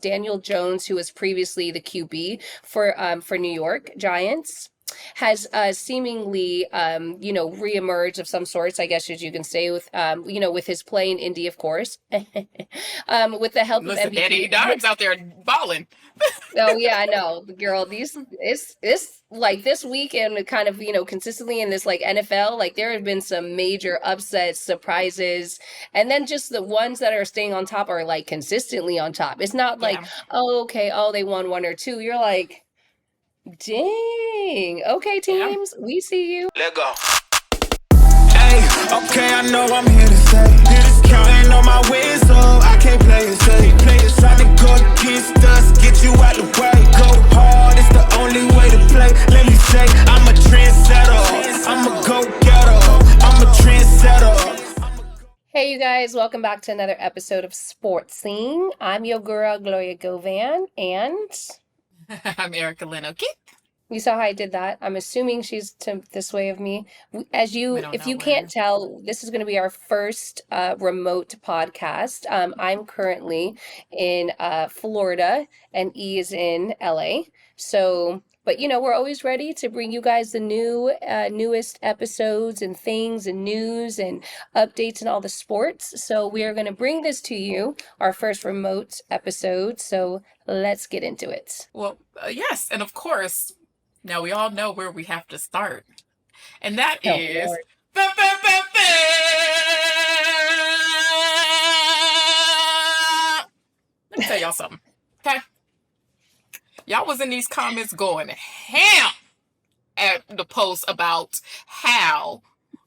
Daniel Jones, who was previously the QB for New York Giants, has seemingly reemerged of some sorts, I guess as you can say, with with his play in Indy, of course, with the help of Listen, Danny MVP. Dimes out there balling. Oh yeah, I know, girl. These it's like this weekend, kind of consistently in this like NFL, like there have been some major upsets, surprises, and then just the ones that are staying on top are like consistently on top. It's not like, Yeah. oh okay, oh they won one or two. You're like, dang, okay Yeah. teams, we see you. Let go. Hey, okay, I know I'm here to stay. Counting on my wins, so I can't play it safe. Try to go against us, get you out the way. Go hard, it's the only way to play. Let me say, I'm a trendsetter. I'm a go-getter. I'm a trendsetter. Hey you guys, welcome back to another episode of Sports Scene. I'm your girl Gloria Govan, and I'm Erica Leno. you saw how I did that. I'm assuming she's to this way of me. We don't If know you can't where. tell, this is going to be our first remote podcast. I'm currently in Florida, and E is in LA. So, but we're always ready to bring you guys the newest episodes and things and news and updates and all the sports. So we are going to bring this to you, our first remote episode. So let's get into it. Well, yes, and of course, now we all know where we have to start, and that Oh, is. Lord. Let me tell y'all something, okay? Y'all was in these comments going ham at the post about how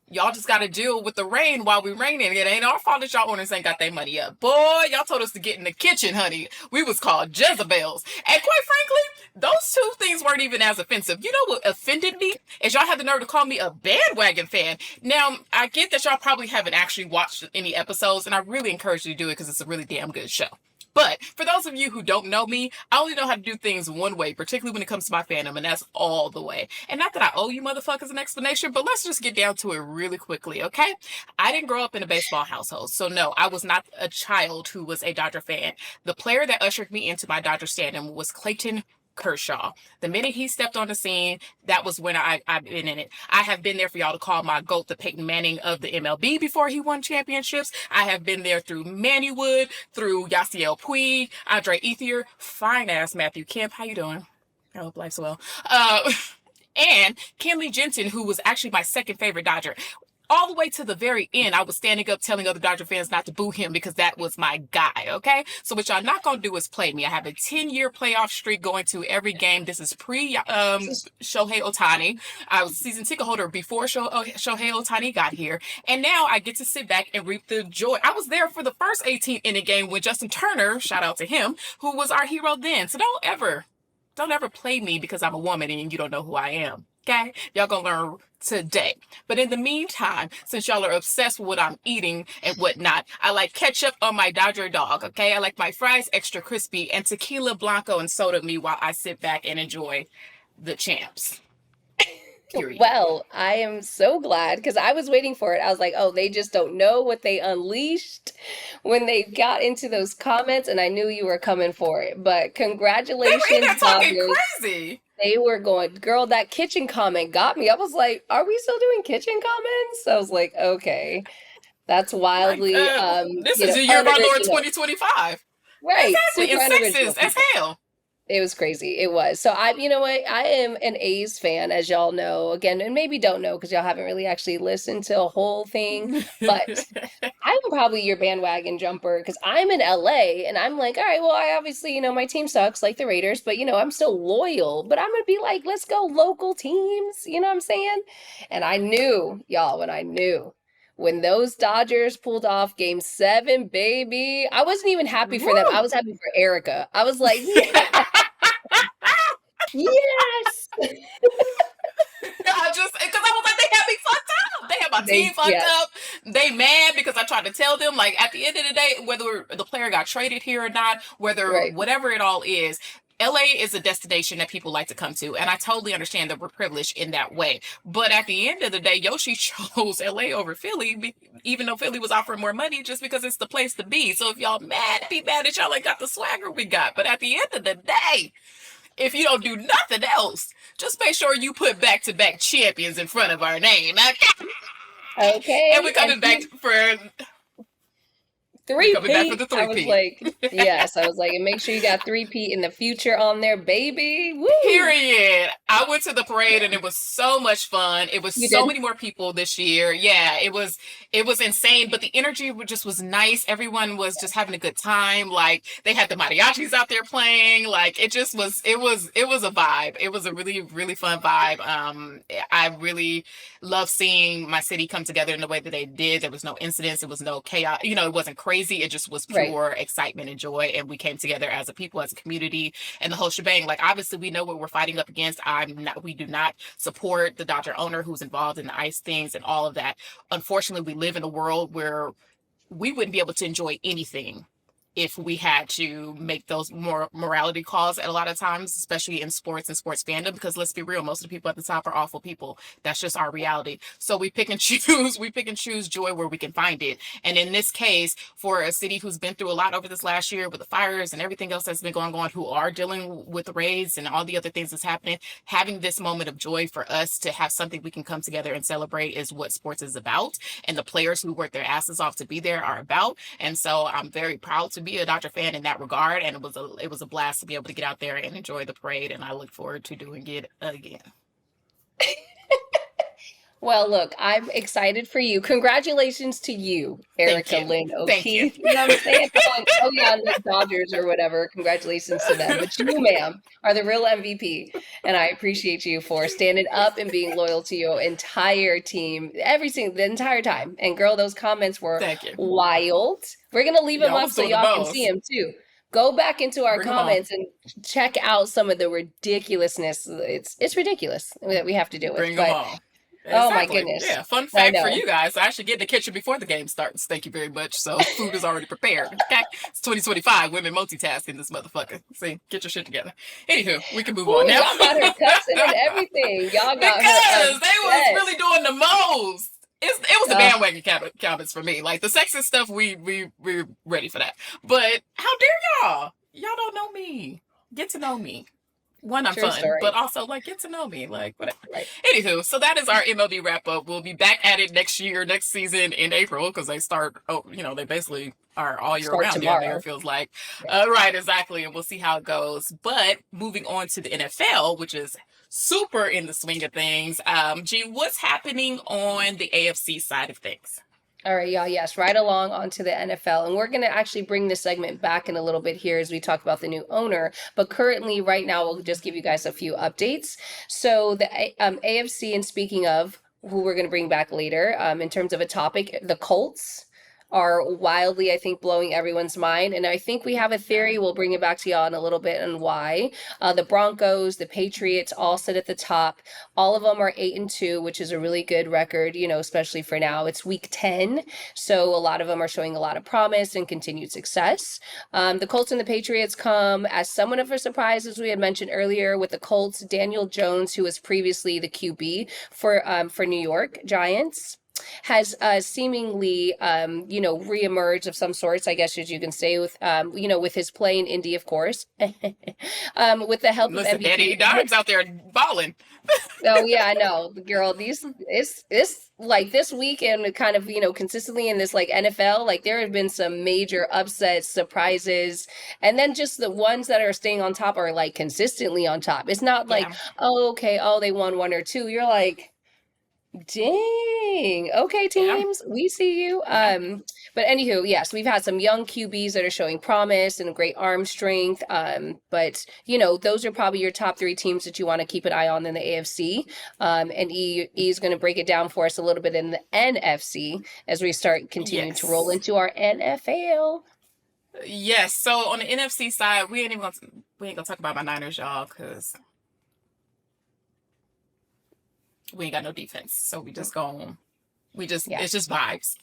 y'all just got to deal with the rain while we raining. It ain't our fault that y'all owners ain't got their money up. Boy, y'all told us to get in the kitchen, honey. We was called Jezebels. And quite frankly, those two things weren't even as offensive. You know what offended me? Is y'all had the nerve to call me a bandwagon fan. Now, I get that y'all probably haven't actually watched any episodes, and I really encourage you to do it because it's a really damn good show. But for those of you who don't know me, I only know how to do things one way, particularly when it comes to my fandom, and that's all the way. And not that I owe you motherfuckers an explanation, but let's just get down to it really quickly, okay? I didn't grow up in a baseball household, so no, I was not a child who was a Dodger fan. The player that ushered me into my Dodger fandom was Clayton Kershaw. The minute he stepped on the scene, that was when I've been in it. I have been there for y'all to call my GOAT the Peyton Manning of the MLB before he won championships. I have been there through Manny Wood, through Yasiel Puig, Andre Ethier, fine ass Matthew Kemp. How you doing? I hope life's well. And Kenley Jensen, who was actually my second favorite Dodger. All the way to the very end, I was standing up telling other Dodger fans not to boo him because that was my guy, okay? So what y'all not going to do is play me. I have a 10-year playoff streak going to every game. This is pre-Shohei Ohtani. I was a season ticket holder before Shohei Ohtani got here. And now I get to sit back and reap the joy. I was there for the first 18-inning game with Justin Turner, shout out to him, who was our hero then. So don't ever play me because I'm a woman and you don't know who I am. Okay? Y'all gonna learn today. But in the meantime, since y'all are obsessed with what I'm eating and whatnot, I like ketchup on my Dodger dog, okay? I like my fries extra crispy and tequila blanco and soda me while I sit back and enjoy the champs. Period. Well, I am so glad because I was waiting for it. I was like, oh, they just don't know what they unleashed when they got into those comments, and I knew you were coming for it. But They were in congratulations, there talking Dodgers. crazy. They were going, girl, that kitchen comment got me. I was like, are we still doing kitchen comments? I was like, okay, that's Like, wildly, this is the year of our Lord unoriginal. 2025. Right, Exactly, super and unoriginal sexist as people. hell. It was crazy. It was. So you know what? I am an A's fan, as y'all know. Again, and maybe don't know because y'all haven't really actually listened to a whole thing. But I'm probably your bandwagon jumper because I'm in LA and I'm like, all right, well, I obviously, my team sucks like the Raiders, but I'm still loyal. But I'm gonna be like, let's go local teams. You know what I'm saying? And I knew, y'all, when those Dodgers pulled off game 7, baby, I wasn't even happy for them. I Woo! was happy for Erica. I was like, yeah, yes. I just because I was like, they had me fucked up. They had my team fucked Yeah, up. They mad because I tried to tell them, like, at the end of the day, whether the player got traded here or not, whether right. whatever it all is, LA is a destination that people like to come to, and I totally understand that we're privileged in that way. But at the end of the day, Yoshi chose LA over Philly, even though Philly was offering more money, just because it's the place to be. So if y'all mad, be mad that y'all ain't got the swagger we got. But at the end of the day, if you don't do nothing else, just make sure you put back-to-back champions in front of our name. Okay. And we're coming back for three-peat. the I was three-peat. like, yes. I was like, and make sure you got three-peat in the future on there, baby. Woo! Period. I went to the parade and it was so much fun. It was so many more people this year. Yeah, it was insane, but the energy just was nice. Everyone was just having a good time. Like they had the mariachis out there playing. Like it was a vibe. It was a really, really fun vibe. I really love seeing my city come together in the way that they did. There was no incidents. It was no chaos. It wasn't crazy. It just was pure excitement and joy. And we came together as a people, as a community, and the whole shebang. Like obviously we know what we're fighting up against. We do not support the Dodger owner who's involved in the ICE things and all of that. Unfortunately, we live in a world where we wouldn't be able to enjoy anything if we had to make those more morality calls at a lot of times, especially in sports and sports fandom, because let's be real, most of the people at the top are awful people. That's just our reality. So we pick and choose joy where we can find it. And in this case, for a city who's been through a lot over this last year with the fires and everything else that's been going on, who are dealing with the raids and all the other things that's happening, having this moment of joy for us to have something we can come together and celebrate is what sports is about. And the players who work their asses off to be there are about. And so I'm very proud to be a Dodger fan in that regard, and it was a blast to be able to get out there and enjoy the parade, and I look forward to doing it again. Well, look, I'm excited for you. Congratulations to you, Erica Lynn O'Keefe. You know what I'm saying? Oh yeah, the Dodgers or whatever. Congratulations to them. But you, ma'am, are the real MVP. And I appreciate you for standing up and being loyal to your entire team, the entire time. And girl, those comments were wild. We're going to leave them up so y'all can see them too. Go back into our comments and check out some of the ridiculousness. It's ridiculous that we have to do it. Bring them on. Exactly. Oh my goodness. Yeah, fun fact for you guys. I should get in the kitchen before the game starts. Thank you very much. So food is already prepared. Okay. It's 2025. Women multitasking this motherfucker. See, get your shit together. Anywho, we can move on now. Y'all got her cussing and everything. Y'all got because they was really doing the most. It was the bandwagon comments for me. Like the sexist stuff, we're ready for that. But how dare y'all? Y'all don't know me. Get to know me. One, I'm fun, but also like get to know me, like whatever. Right. Anywho, so that is our MLB wrap up. We'll be back at it next season in April because they start. They basically are all year round down there. It feels like, right, exactly, and we'll see how it goes. But moving on to the NFL, which is super in the swing of things. G, what's happening on the AFC side of things? All right, y'all. Yes, right along onto the NFL. And we're going to actually bring this segment back in a little bit here as we talk about the new owner. But currently, right now, we'll just give you guys a few updates. So the AFC, and speaking of who we're going to bring back later, in terms of a topic, the Colts are wildly, I think, blowing everyone's mind. And I think we have a theory. We'll bring it back to y'all in a little bit on why. The Broncos, the Patriots all sit at the top. All of them are 8-2, which is a really good record, especially for now. It's week 10. So a lot of them are showing a lot of promise and continued success. The Colts and the Patriots come as somewhat of a surprise, as we had mentioned earlier, with the Colts, Daniel Jones, who was previously the QB for New York Giants, has seemingly, reemerged of some sorts, I guess, as you can say, with, with his play in Indy, of course, with the help of MVP. Eddie Dobbs out there balling. Oh yeah, I know, girl. It's like this weekend, kind of, consistently in this like NFL, like there have been some major upsets, surprises, and then just the ones that are staying on top are like consistently on top. It's not like, they won one or two. You're like, dang. Okay, teams, we see you. But anywho, yes, we've had some young QBs that are showing promise and great arm strength. But those are probably your top three teams that you want to keep an eye on in the AFC. And E is going to break it down for us a little bit in the NFC as we start continuing to roll into our NFL. Yes. So on the NFC side, we ain't gonna talk about my Niners, y'all, because we ain't got no defense. So it's just vibes.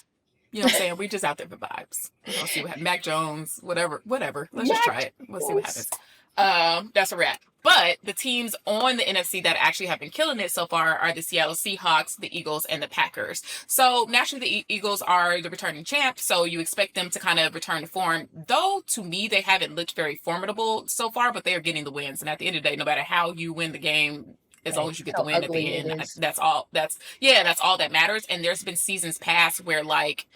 You know what I'm saying? We just out there for vibes. We're gonna see what happens. Mac Jones, whatever. Let's just try it. We'll see what happens. That's a wrap. But the teams on the NFC that actually have been killing it so far are the Seattle Seahawks, the Eagles, and the Packers. So naturally, the Eagles are the returning champs, so you expect them to kind of return to form. Though, to me, they haven't looked very formidable so far, but they are getting the wins. And at the end of the day, no matter how you win the game, as long as you get the win at the end, that's all. That's all that matters. And there's been seasons past where like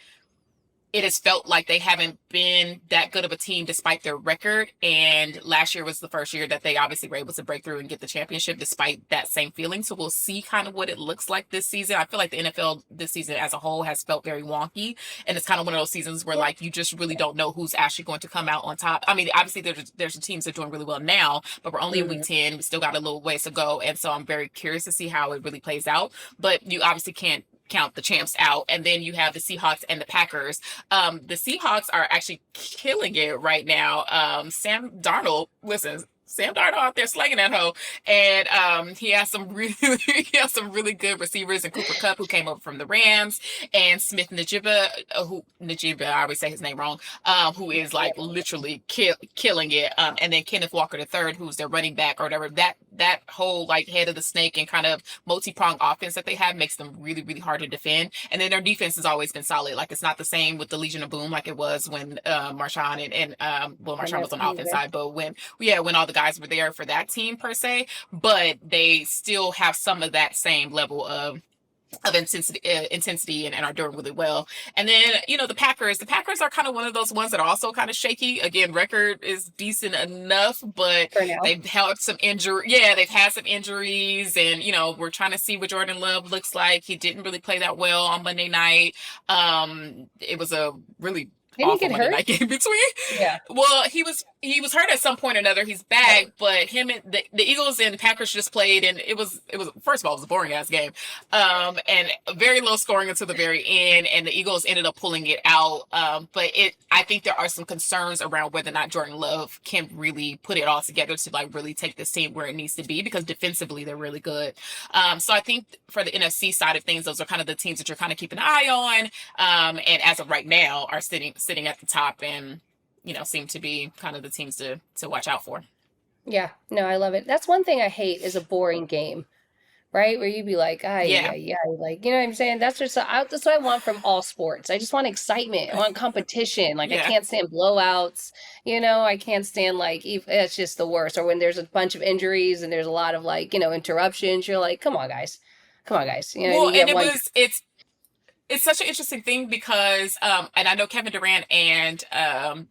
it has felt like they haven't been that good of a team despite their record. And last year was the first year that they obviously were able to break through and get the championship despite that same feeling. So we'll see kind of what it looks like this season. I feel like the NFL this season as a whole has felt very wonky. And it's kind of one of those seasons where like you just really don't know who's actually going to come out on top. I mean, obviously there's teams that are doing really well now, but we're only in week 10. We still got a little ways to go. And so I'm very curious to see how it really plays out. But you obviously can't count the champs out. And then you have the Seahawks and the Packers. The Seahawks are actually killing it right now. Sam Darnold out there slanging that hoe, and he has some really good receivers, and Cooper Kupp, who came over from the Rams, and Smith Najiba, I always say his name wrong, who is like literally killing it, and then Kenneth Walker III, who's their running back or whatever. That whole like head of the snake and kind of multi-pronged offense that they have makes them really, really hard to defend. And then their defense has always been solid. Like it's not the same with the Legion of Boom like it was when Marshawn and Marshawn was on the offense side, but when all the guys were there for that team per se, but they still have some of that same level of intensity and are doing really well. And then the Packers are kind of one of those ones that are also kind of shaky. Again, record is decent enough, but they've had some they've had some injuries, and we're trying to see what Jordan Love looks like. He didn't really play that well on Monday night. It was a really awful Monday night game between. Yeah. Well, he was hurt at some point or another. He's back, but him and the Eagles and Packers just played, and it was first of all, it was a boring ass game, and very low scoring until the very end, and the Eagles ended up pulling it out. But I think there are some concerns around whether or not Jordan Love can really put it all together to like really take this team where it needs to be, because defensively they're really good. So I think for the NFC side of things, those are kind of the teams that you're kind of keeping an eye on, and as of right now are sitting at the top and seem to be kind of the teams to watch out for. Yeah, no, I love it. That's one thing I hate is a boring game, right? Where you'd be like, like, what I'm saying? That's what I want from all sports. I just want excitement. I want competition. Like I can't stand blowouts. I can't stand it's just the worst. Or when there's a bunch of injuries and there's a lot of interruptions, you're like, come on, guys. It's such an interesting thing because, and I know Kevin Durant and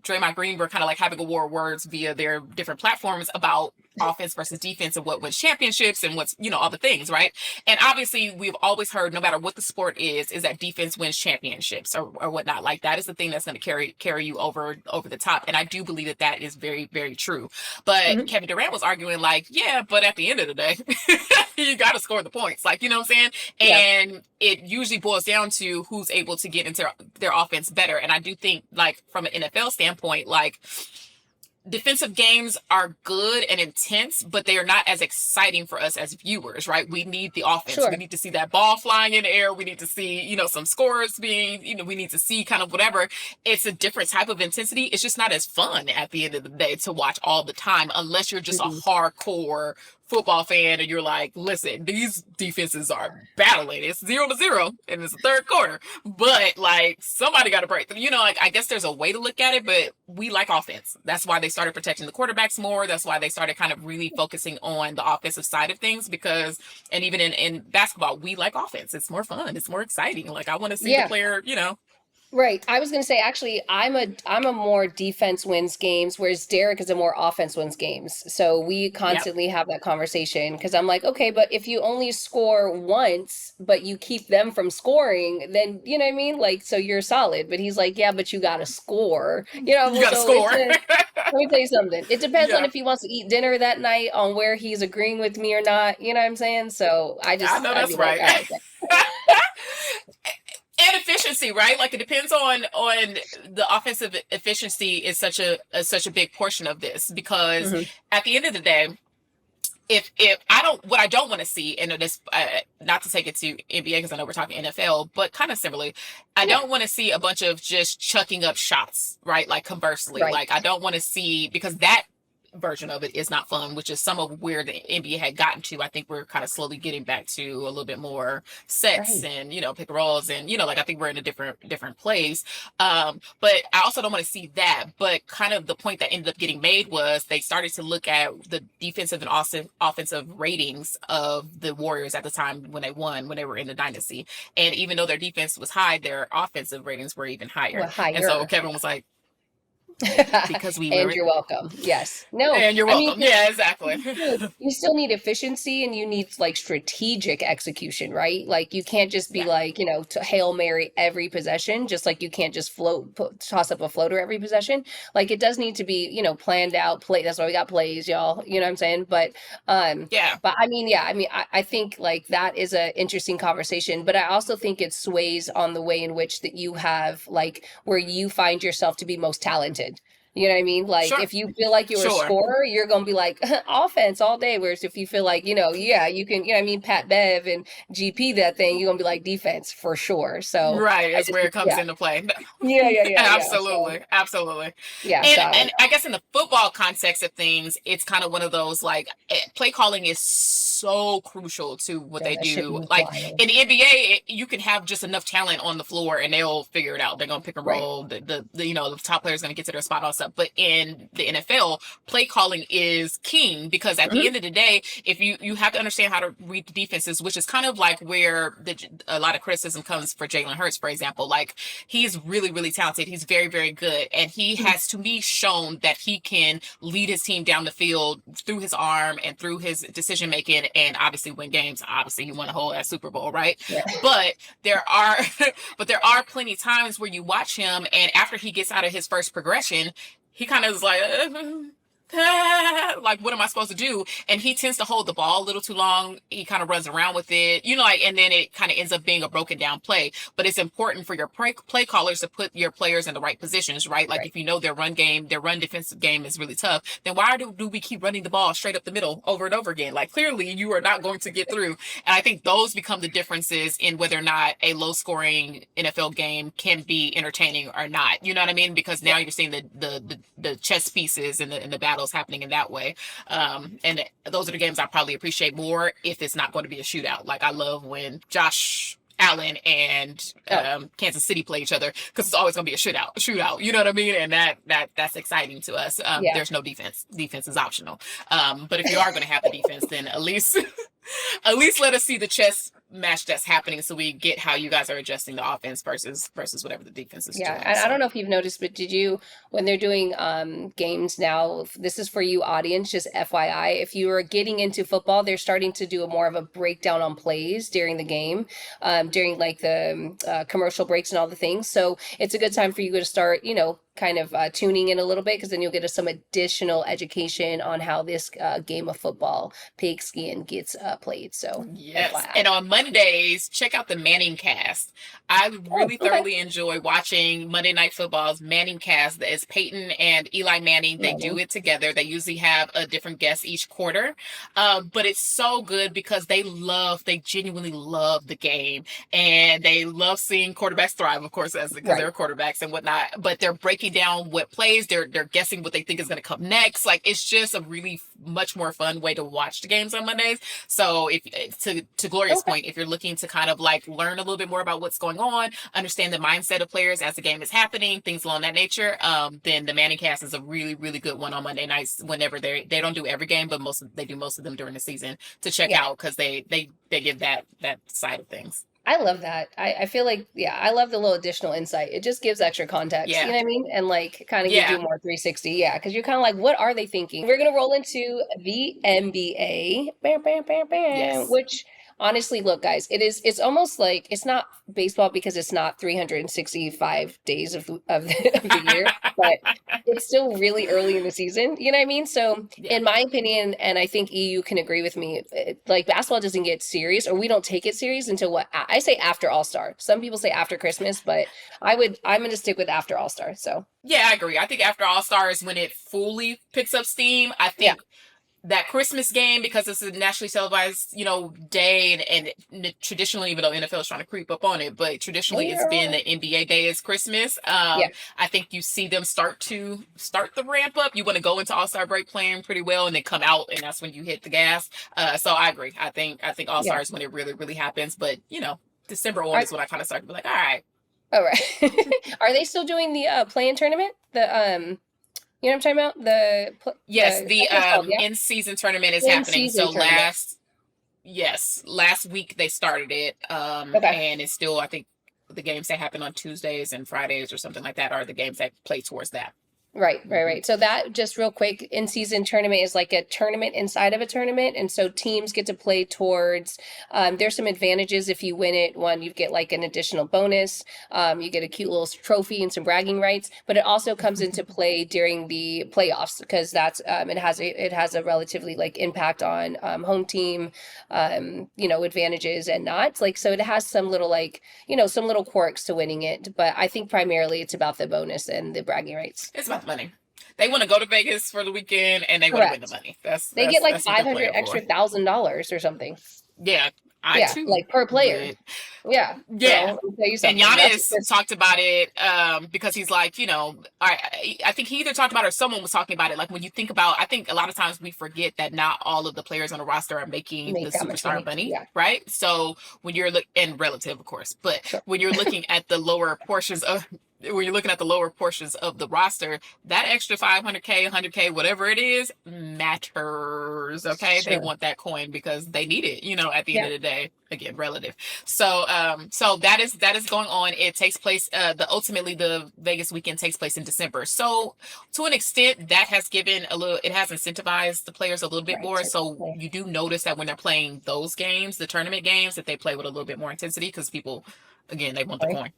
Draymond Green were kind of like having a war of words via their different platforms about offense versus defense and what wins championships and what's, all the things, right? And obviously we've always heard, no matter what the sport is that defense wins championships or whatnot. Like that is the thing that's going to carry you over the top. And I do believe that is very, very true. But Kevin Durant was arguing like, but at the end of the day, you got to score the points. Like, you know what I'm saying? And it usually boils down to who's able to get into their offense better. And I do think like from an NFL standpoint, like defensive games are good and intense, but they are not as exciting for us as viewers, right? We need the offense. Sure. We need to see that ball flying in the air. We need to see, some scores being, we need to see kind of whatever. It's a different type of intensity. It's just not as fun at the end of the day to watch all the time, unless you're just a hardcore football fan and you're like, listen, these defenses are battling. It's 0-0 and it's the third quarter, but like somebody got to break them. I guess there's a way to look at it, but we like offense. That's why they started protecting the quarterbacks more. That's why they started kind of really focusing on the offensive side of things, because, and even in basketball, we like offense. It's more fun. It's more exciting. Like I want to see the player, Right. I was going to say, actually, I'm a more defense wins games, whereas Derek is a more offense wins games. So we constantly have that conversation because I'm like, okay, but if you only score once, but you keep them from scoring, then, you know what I mean? Like, so you're solid. But he's like, yeah, but you got to score. You got to score. Let me tell you something. It depends on if he wants to eat dinner that night, on where he's agreeing with me or not. You know what I'm saying? So I know that's right. Like, and efficiency, right? Like it depends on the offensive efficiency is such a big portion of this, because at the end of the day, if what I don't want to see, and this not to take it to NBA because I know we're talking NFL, but kind of similarly, I don't want to see a bunch of just chucking up shots, right? Like conversely, like I don't want to see, because that version of it is not fun, which is some of where the NBA had gotten to. I think we're kind of slowly getting back to a little bit more sets Right. and, pick and rolls, and, like, I think we're in a different place. But I also don't want to see that. But kind of the point that ended up getting made was they started to look at the defensive and offensive ratings of the Warriors at the time when they were in the dynasty. And even though their defense was high, their offensive ratings were even higher. Well, And so higher. Kevin was like, because we And were, you're welcome. Yes. No, and you're I mean, welcome. Yeah, exactly. you still need efficiency and you need like strategic execution, right? Like you can't just be Yeah. like, to Hail Mary every possession, just like you can't just toss up a floater every possession. Like it does need to be, planned out play. That's why we got plays, y'all. You know what I'm saying? Yeah. But I mean, yeah, I think like that is an interesting conversation, but I also think it sways on the way in which that you have like where you find yourself to be most talented. You know what I mean? Like Sure. if you feel like you're a Sure. scorer, you're gonna be like offense all day. Whereas if you feel like, yeah, you can, what I mean, Pat Bev and GP that thing, you're gonna be like defense for sure. So Right, I is just where it comes yeah. into play. Yeah. So Absolutely. Absolutely. yeah, And so and I guess in the football context of things, it's kind of one of those like play calling is so crucial to what yo, they that shit do. was Like wild. in the NBA, you can have just enough talent on the floor and they'll figure it out. They're gonna pick and Right. roll. The top player's gonna get to their spot, all stuff. But in the NFL, play calling is king because at the Mhm. end of the day, if you have to understand how to read the defenses, which is kind of like where a lot of criticism comes for Jalen Hurts, for example. Like he's really, really talented. He's very, very good. And he has to me shown that he can lead his team down the field through his arm and through his decision making and obviously win games. Obviously he won a whole ass Super Bowl, right? Yeah. But there are but there are plenty of times where you watch him and after he gets out of his first progression, he kind of is like like what am I supposed to do? And he tends to hold the ball a little too long. He kind of runs around with it, like, and then it kind of ends up being a broken down play. But it's important for your play callers to put your players in the right positions, right? Like Right. if you know their run defensive game is really tough, then why do we keep running the ball straight up the middle over and over again? Like clearly you are not going to get through. And I think those become the differences in whether or not a low scoring NFL game can be entertaining or not. You know what I mean? Because now you're seeing the chess pieces and the battles happening in that way. And those are the games I probably appreciate more if it's not going to be a shootout. Like I love when Josh Allen and Kansas City play each other because it's always going to be a shootout. You know what I mean? And that's exciting to us. Yeah. There's no defense. Defense is optional. But if you are going to have the defense, then at least let us see the chess match that's happening so we get how you guys are adjusting the offense versus whatever the defense is Yeah, doing. and I So don't know if you've noticed, but did you, when they're doing games now, this is for you audience, just FYI, if you are getting into football, they're starting to do a more of a breakdown on plays during the game, during like the commercial breaks and all the things. So it's a good time for you to start, kind of tuning in a little bit because then you'll get some additional education on how this game of football, pigskin, gets played. So yes. FYI. And on Mondays, check out the Manning cast. I really okay. thoroughly enjoy watching Monday Night Football's Manning cast. It's Peyton and Eli Manning. They do it together. They usually have a different guest each quarter. But it's so good because they genuinely love the game. And they love seeing quarterbacks thrive, of course, because Right. they're quarterbacks and whatnot. But they're breaking down what plays. They're guessing what they think is going to come next. Like, it's just a really much more fun way to watch the games on Mondays. So if to Gloria's point, if you're looking to kind of like learn a little bit more about what's going on, understand the mindset of players as the game is happening, things along that nature, then the Manning cast is a really, really good one on Monday nights whenever they don't do every game, but they do most of them during the season to check out because they give that side of things. I love that. I feel like, I love the little additional insight. It just gives extra context, you know what I mean? And like kind of gives you more 360. Yeah, because you're kind of like, what are they thinking? We're going to roll into the NBA, Yes. which honestly, look, guys, it's almost like it's not baseball because it's not 365 days of the year, but it's still really early in the season. You know what I mean? So in my opinion, and I think EU can agree with me, like basketball doesn't get serious or we don't take it serious until what I say after All-Star. Some people say after Christmas, but I'm going to stick with after All-Star. So yeah, I agree. I think after All-Star is when it fully picks up steam. I think that Christmas game, because it's a nationally televised, day, and traditionally, even though NFL is trying to creep up on it, but traditionally it's been the NBA day is Christmas. Yeah. I think you see them start the ramp up. You want to go into All-Star break playing pretty well, and then come out, and that's when you hit the gas. So I agree. I think All-Star is when it really, really happens. But December 1 is when I kind of start to be like, all right. All right. Are they still doing the play-in tournament? You know what I'm talking about? Yes, the in-season tournament is happening. So last week they started it. And it's still, I think, the games that happen on Tuesdays and Fridays or something like that are the games that play towards that. Right. So that, just real quick, in-season tournament is like a tournament inside of a tournament. And so teams get to play towards, there's some advantages if you win it. One, you get like an additional bonus. You get a cute little trophy and some bragging rights, but it also comes into play during the playoffs, because that's, it has a relatively like impact on home team, advantages and not. Like, so it has some little like, some little quirks to winning it. But I think primarily it's about the bonus and the bragging rights. It's about money. They want to go to Vegas for the weekend, and they want to win the money. They get like $500 extra $1,000 or something. Yeah, I too. Like per player. Yeah. So, and Giannis talked about it because he's like, I think he either talked about it or someone was talking about it. Like, when you think about, I think a lot of times we forget that not all of the players on the roster are making the superstar money, right? So when you're and relative, of course, but when you're looking at the lower portions of the roster, that extra $500K, $100K, whatever it is, matters. Okay, they want that coin because they need it. At the end of the day, again, relative. So that is going on. It takes place. Ultimately the Vegas weekend takes place in December. So to an extent, that has given it has incentivized the players a little bit more. So you do notice that when they're playing those games, the tournament games, that they play with a little bit more intensity, because people, again, they want the coin.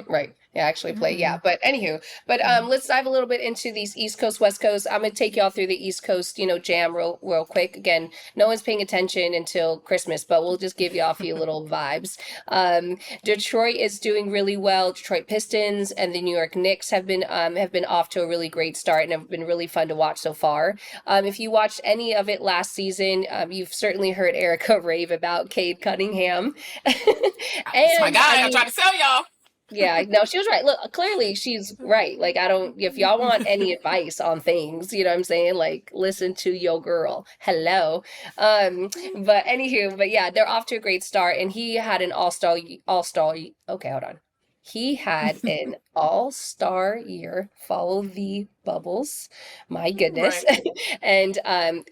Right. Yeah, actually play. Yeah. But anywho, let's dive a little bit into these East Coast, West Coast. I'm going to take y'all through the East Coast, jam real quick. Again, no one's paying attention until Christmas, but we'll just give y'all a few little vibes. Detroit is doing really well. Detroit Pistons and the New York Knicks have been off to a really great start and have been really fun to watch so far. If you watched any of it last season, you've certainly heard Erica rave about Cade Cunningham. That's my guy. I tried to sell y'all. Yeah, no, she was right. Look, clearly she's right. Like, if y'all want any advice on things, you know what I'm saying? Like, listen to your girl. Hello. But yeah, they're off to a great start, and he had an all-star, okay, hold on. He had an all-star year. Follow the bubbles. My goodness. Right. And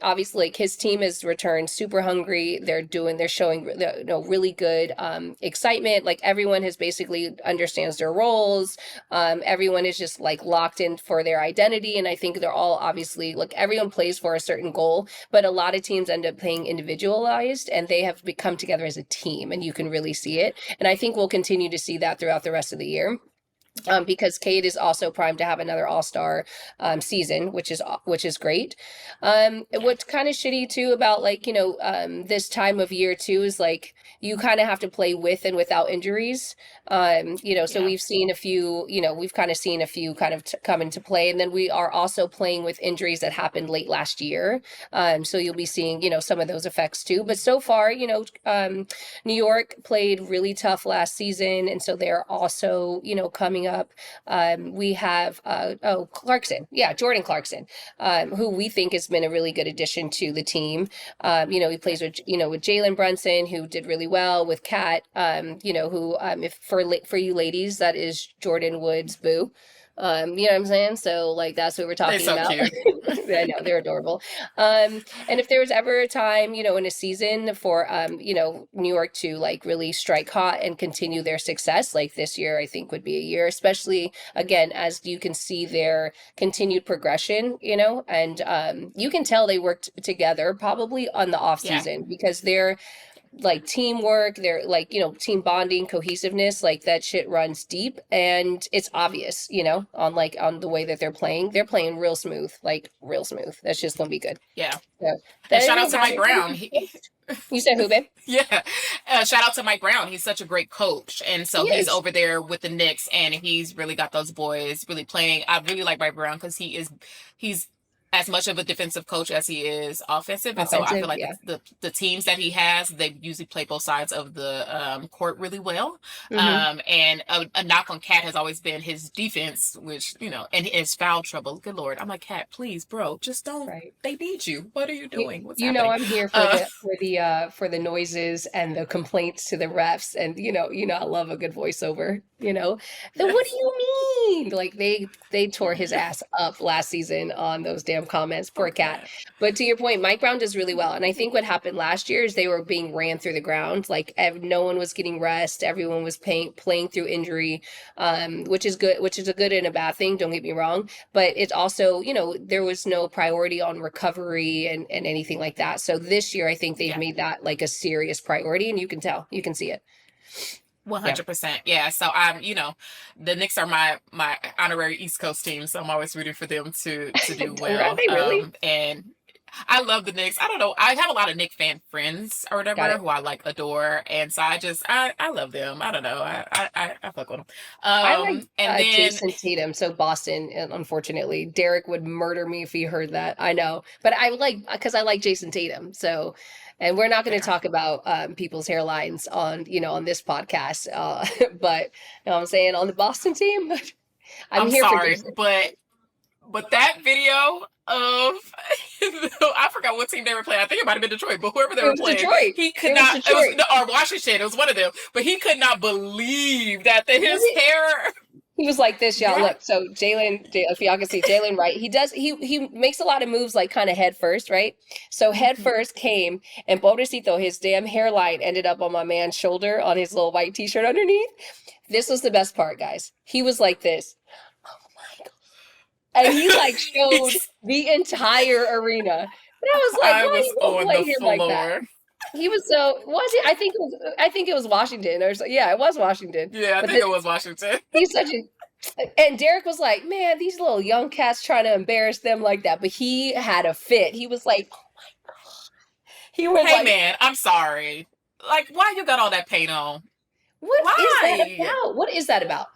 obviously, like, his team has returned super hungry. They're showing really good excitement. Like, everyone has basically understands their roles. Everyone is just like locked in for their identity. And I think they're all obviously, like, everyone plays for a certain goal, but a lot of teams end up playing individualized, and they have become together as a team, and you can really see it. And I think we'll continue to see that throughout the rest of the year. Because Cade is also primed to have another all-star season, which is great. What's kind of shitty too about, like, this time of year too is, like, you kind of have to play with and without injuries. So we've seen a few, we've kind of seen a few kind of come into play, and then we are also playing with injuries that happened late last year. So you'll be seeing, some of those effects too. But so far, New York played really tough last season, and so they're also, coming up. We have Clarkson, Jordan Clarkson, who we think has been a really good addition to the team. He plays with with Jalen Brunson, who did really well, with Kat, who if for you ladies, that is Jordan Wood's boo. You know what I'm saying? So, like, that's what we're talking about. I know, they're adorable. And if there was ever a time, in a season for, New York to, like, really strike hot and continue their success, like, this year, I think would be a year, especially, again, as you can see their continued progression, and you can tell they worked together probably on the off season, because they're, like, teamwork, they're, like, team bonding, cohesiveness, like, that shit runs deep, and it's obvious, on the way that they're playing real smooth. That's just gonna be good. Yeah. So, and shout out to Mike Brown. You said who, babe? Yeah. Shout out to Mike Brown. He's such a great coach. And so he's over there with the Knicks, and he's really got those boys really playing. I really like Mike Brown because he's as much of a defensive coach as he is offensive. And so I feel Offensive, like yeah. the teams that he has, they usually play both sides of the court really well. Hmm. And a knock on Cat has always been his defense, which, and his foul trouble. Good Lord. I'm like, Cat, please, bro, just don't. Right. They need you. What are you You, doing? What's you know happening? I'm here Uh, for the noises and the complaints to the refs, and I love a good voiceover. Then what do yes. you mean? Like they tore his ass up last season on those damn comments. Poor Poor cat. Cat. But to your point, Mike Brown does really well, and I think what happened last year is they were being ran through the ground. Like no one was getting rest. Everyone was playing through injury, which is good, which is a good and a bad thing. Don't get me wrong, but it's also, there was no priority on recovery and anything like that. So this year, I think they've Yeah. made that like a serious priority, and you can tell, you can see it. Yeah. 100%. Yeah. So the Knicks are my honorary East Coast team, so I'm always rooting for them to do Are well. they really? And I love the Knicks. I don't know. I have a lot of Knicks fan friends or Got whatever it. who I like adore, and so I love them. I don't know. I fuck with them. I like And then Jason Tatum. So Boston, and unfortunately, Derek would murder me if he heard that. I know, but because I like Jason Tatum. So, and we're not going to fair. talk about people's hairlines on this podcast. But what I'm saying, on the Boston team, I'm I'm here for sorry, Jason. but that video of I forgot what team they were playing. I think it might have been Detroit, but whoever they It were was playing, Detroit. he could It was not. It was Detroit. or Washington. It was one of them, but he could not believe that Was his it? hair. He was like this, y'all. Yeah. Look, so if y'all can see Jalen, right? He makes a lot of moves like kind of head first, right? So head Mhm. first came, and Bodecito, his damn hairline ended up on my man's shoulder on his little white t-shirt underneath. This was the best part, guys. He was like this. Oh my God. And he like showed He's- the entire arena. And I was like, I why was you gonna on the play him like that? floor. He was I think it was Washington or so, yeah, it was Washington. Yeah, I But think it was Washington. he's such a and Derek was like, man, these little young cats trying to embarrass them like that. But he had a fit. He was like, he was Hey like, man, I'm sorry. Like, why you got all that paint on? what is that Why? about? What is that about?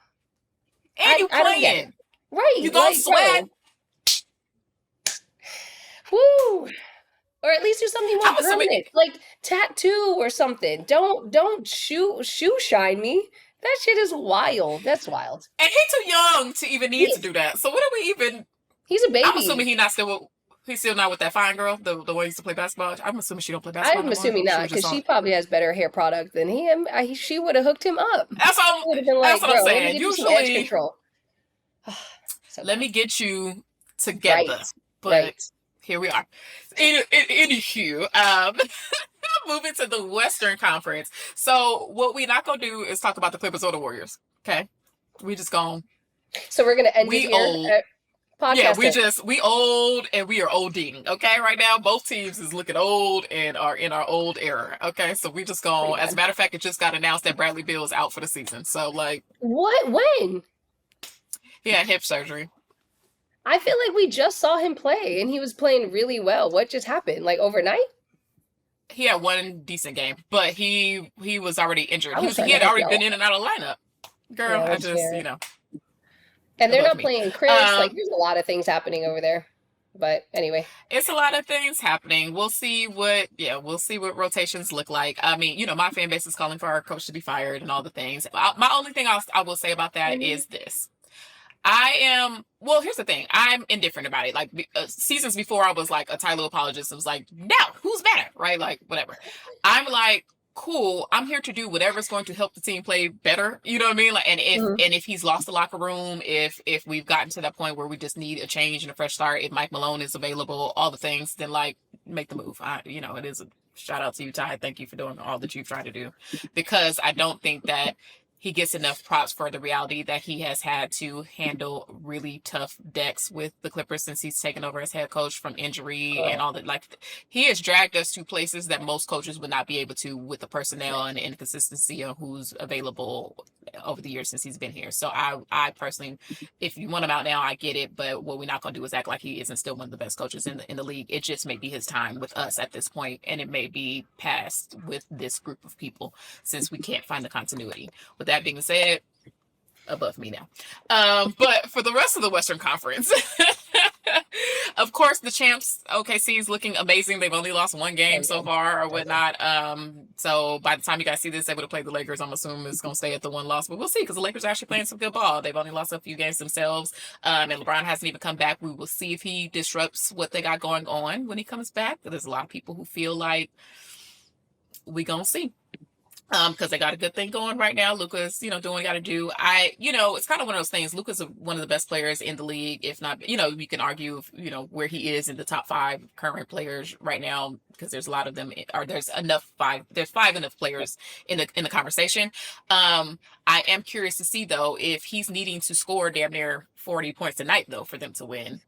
And you I don't get it. playing? Right. You gonna Like, sweat? bro. Whoo. Or at least do something more I'm assuming. permanent. Like tattoo or something. Don't shoe shine me. That shit is wild. That's wild. And he's too young to even need to He's do that. So what are we even? he's a I'm assuming baby. he's still not with that fine girl, the one who used to play basketball. I'm assuming she don't play basketball I'm no more. assuming She not, was just because on. she probably has better hair product than him. She would have hooked him up. That's all. Would have been That's like, what I'm bro, let me saying. get you some edge Usually, control. So let bad. me get you Right, together. But right. here we are. Anywho, moving to the Western Conference. So what we're not gonna do is talk about the Clippers or the Warriors. Okay, we just gonna So we're gonna end it we here. old. Yeah, Podcast end. we old and we are olding. Okay, right now both teams is looking old and are in our old era. Okay, so we just Pretty gonna. As a bad. matter of fact, it just got announced that Bradley Beal is out for the season. So like, What? When? he had hip surgery. I feel like we just saw him play, and he was playing really well. What just happened? Like overnight? He had one decent game, but he was already injured. I was trying He to had help already been y'all. in and out of the lineup. Girl, Yeah, I that's just fair. And they're above not me. playing Chris. Like, Um, there's a lot of things happening over there. But anyway, it's a lot of things happening. We'll see what rotations look like. I mean, my fan base is calling for our coach to be fired and all the things. My only thing I will say about that Mhm. is this. Here's the thing. I'm indifferent about it. Like seasons before, I was like a Tyler apologist. I was like, now who's better, right? Like whatever. I'm like, cool. I'm here to do whatever's going to help the team play better. You know what I mean? Like, and Mhm. if he's lost the locker room, if we've gotten to that point where we just need a change and a fresh start, if Mike Malone is available, all the things, then like make the move. It is a shout out to you, Ty. Thank you for doing all that you've tried to do, because I don't think that he gets enough props for the reality that he has had to handle really tough decks with the Clippers since he's taken over as head coach from injury and all that. Like, he has dragged us to places that most coaches would not be able to with the personnel and the inconsistency of who's available over the years since he's been here. So I personally, if you want him out now, I get it. But what we're not going to do is act like he isn't still one of the best coaches in the league. It just may be his time with us at this point, and it may be past with this group of people since we can't find the continuity. With that being said, above me now. But for the rest of the Western Conference, Of course, the champs OKC is looking amazing. They've only lost one game so far or whatnot. So by the time you guys see this, they would have played the Lakers. I'm assuming it's going to stay at the one loss, but we'll see because the Lakers are actually playing some good ball. They've only lost a few games themselves, and LeBron hasn't even come back. We will see if he disrupts what they got going on when he comes back. There's a lot of people who feel like we gonna see. Because they got a good thing going right now. Luka's, doing what he got to do. It's kind of one of those things. Luka's one of the best players in the league, if not, you can argue, where he is in the top 5 current players right now, because there's a lot of them, or there's five enough players in the conversation. I am curious to see though if he's needing to score damn near 40 points a night though for them to win.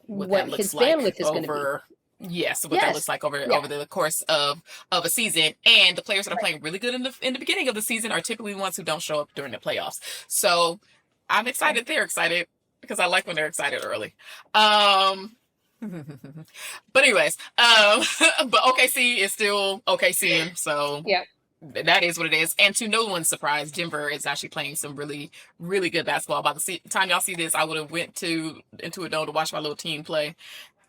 What his bandwidth is going to be. Yes, what that looks like over the course of a season, and the players that are playing really good in the beginning of the season are typically the ones who don't show up during the playoffs. So I'm excited. They're excited because I like when they're excited early. But anyways, but OKC is still OKC, so that is what it is. And to no one's surprise, Denver is actually playing some really, really good basketball. By the time y'all see this, I would have went into a dome to watch my little team play.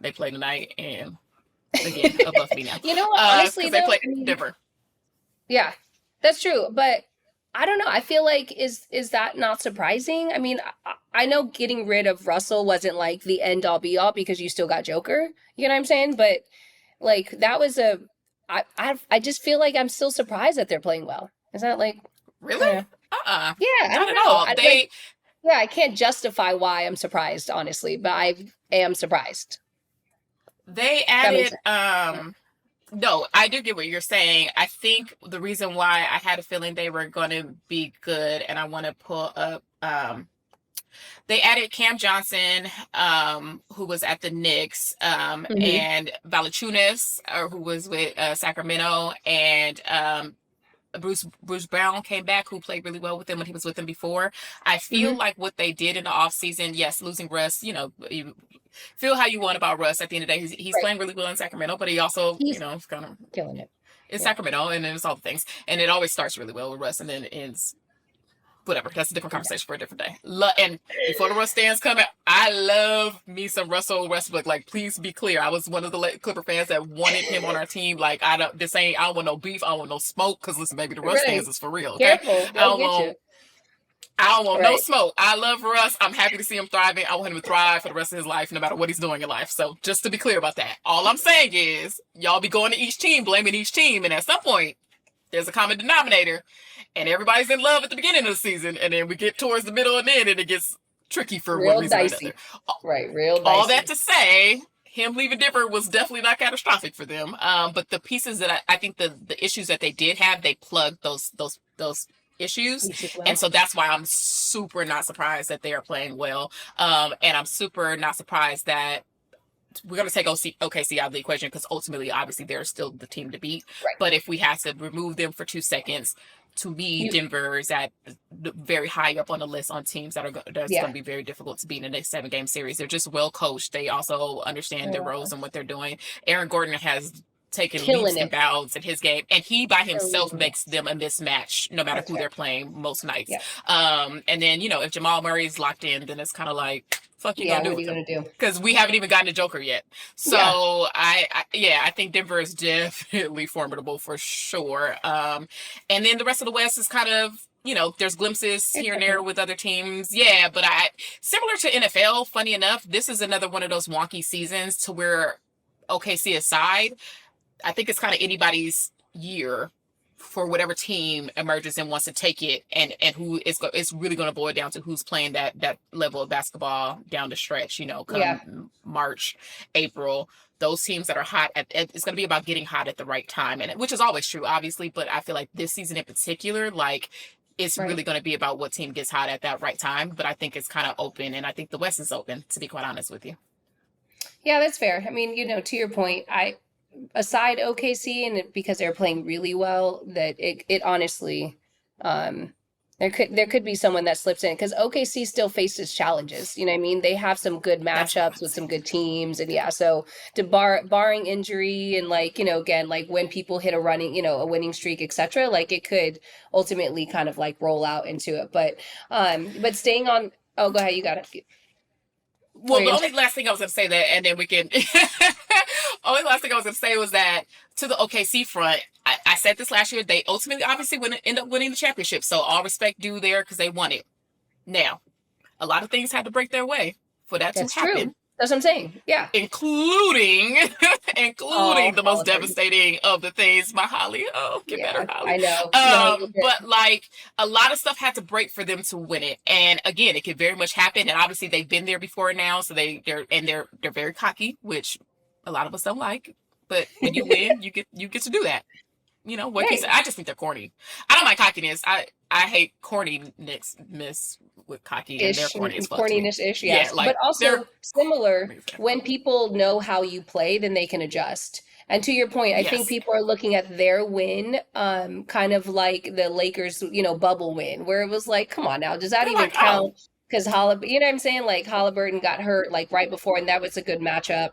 They play tonight, and again, above me now. You know what? Honestly, they play Denver. Yeah, that's true. But I don't know. I feel like is that not surprising? I mean, I know getting rid of Russell wasn't like the end all be all because you still got Joker. You know what I'm saying? But like that was I just feel like I'm still surprised that they're playing well. Is that like really? Yeah, I not don't at all. I can't justify why I'm surprised, honestly, but I am surprised. They added, no, I do get what you're saying. I think the reason why I had a feeling they were going to be good, and I want to pull up, they added Cam Johnson, who was at the Knicks, and Valanciunas, who was with Sacramento, and Bruce Brown came back, who played really well with him when he was with them before. I feel like what they did in the offseason, yes, losing Russ, you feel how you want about Russ. At the end of the day, he's playing really well in Sacramento, but he also, is kind of killing it. It's Sacramento, and then it's all the things. And it always starts really well with Russ, and then ends whatever. That's a different conversation for a different day. And before the Russ stands coming, I love me some Russell Westbrook. Like, please be clear, I was one of the Clipper fans that wanted him on our team. Like, I don't want no beef, I don't want no smoke. Because listen, baby, the Russ fans is for real. Okay? Careful, I don't want no smoke. I love Russ. I'm happy to see him thriving. I want him to thrive for the rest of his life, no matter what he's doing in life. So just to be clear about that, all I'm saying is y'all be going to each team, blaming each team, and at some point there's a common denominator, and everybody's in love at the beginning of the season, and then we get towards the middle and end, and it gets tricky for real one reason dicey. or another. Right, real dicey. All that to say, him leaving Denver was definitely not catastrophic for them. But the pieces that I think the issues that they did have, they plugged those issues, and so that's why I'm super not surprised that they are playing well, and I'm super not surprised that we're going to take OKC out of the equation, because ultimately, obviously, they're still the team to beat. Right. But if we have to remove them for 2 seconds, to me, Denver is at very high up on the list on teams that's going to be very difficult to beat in the next 7-game series. They're just well coached. They also understand their roles and what they're doing. Aaron Gordon has taken leaps and bounds in his game, and he by himself makes them a mismatch no matter who they're playing most nights. And then if Jamal Murray is locked in, then it's kind of like, fuck you gonna do? What are you gonna do? Because we haven't even gotten a Joker yet. So I think Denver is definitely formidable for sure. And then the rest of the West is kind of, there's glimpses here and there with other teams. Yeah, but similar to NFL, funny enough, this is another one of those wonky seasons to where OKC aside, I think it's kind of anybody's year for whatever team emerges and wants to take it, and who it's really going to boil down to who's playing that level of basketball down the stretch, come March, April. Those teams that are hot, it's going to be about getting hot at the right time, and which is always true, obviously, but I feel like this season in particular, like, it's really going to be about what team gets hot at that right time, but I think it's kind of open, and I think the West is open, to be quite honest with you. Yeah, that's fair. I mean, to your point, aside OKC, and because they're playing really well, that it honestly, there could be someone that slips in, because OKC still faces challenges. You know what I mean? They have some good matchups with some good teams, and so barring injury and again, like when people hit a winning streak, etc., like it could ultimately kind of like roll out into it. But staying on. Oh, go ahead. You got it. Well, the only last thing I was going to say that, and then we can. Only last thing I was going to say was that to the OKC front, I said this last year. They ultimately, obviously, end up winning the championship. So all respect due there because they won it. Now, a lot of things had to break their way for that to happen. True. That's what I'm saying. Yeah. Including the most devastating of the things, my Holly. Oh, get better, Holly. I know. But like a lot of stuff had to break for them to win it. And again, it could very much happen. And obviously they've been there before now. So they're very cocky, which a lot of us don't like. But when you win, you get to do that. You know, what right. I just think they're corny. I don't like cockiness. I hate corniness with cocky and they're corny as fuck. Corniness-ish, yes. Yeah, like, but also similar, when people know how you play, then they can adjust. And to your point, I think people are looking at their win kind of like the Lakers, bubble win, where it was like, come on now, does that even count? Because you know what I'm saying? Like Halliburton got hurt like right before, and that was a good matchup.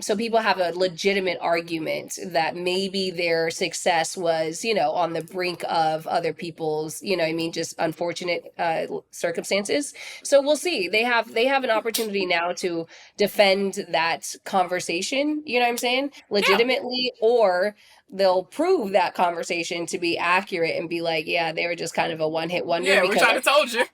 So people have a legitimate argument that maybe their success was, on the brink of other people's, just unfortunate circumstances. So we'll see. They have an opportunity now to defend that conversation, you know what I'm saying? Legitimately, or they'll prove that conversation to be accurate and be like, yeah, they were just kind of a one-hit wonder. Yeah, which I told you.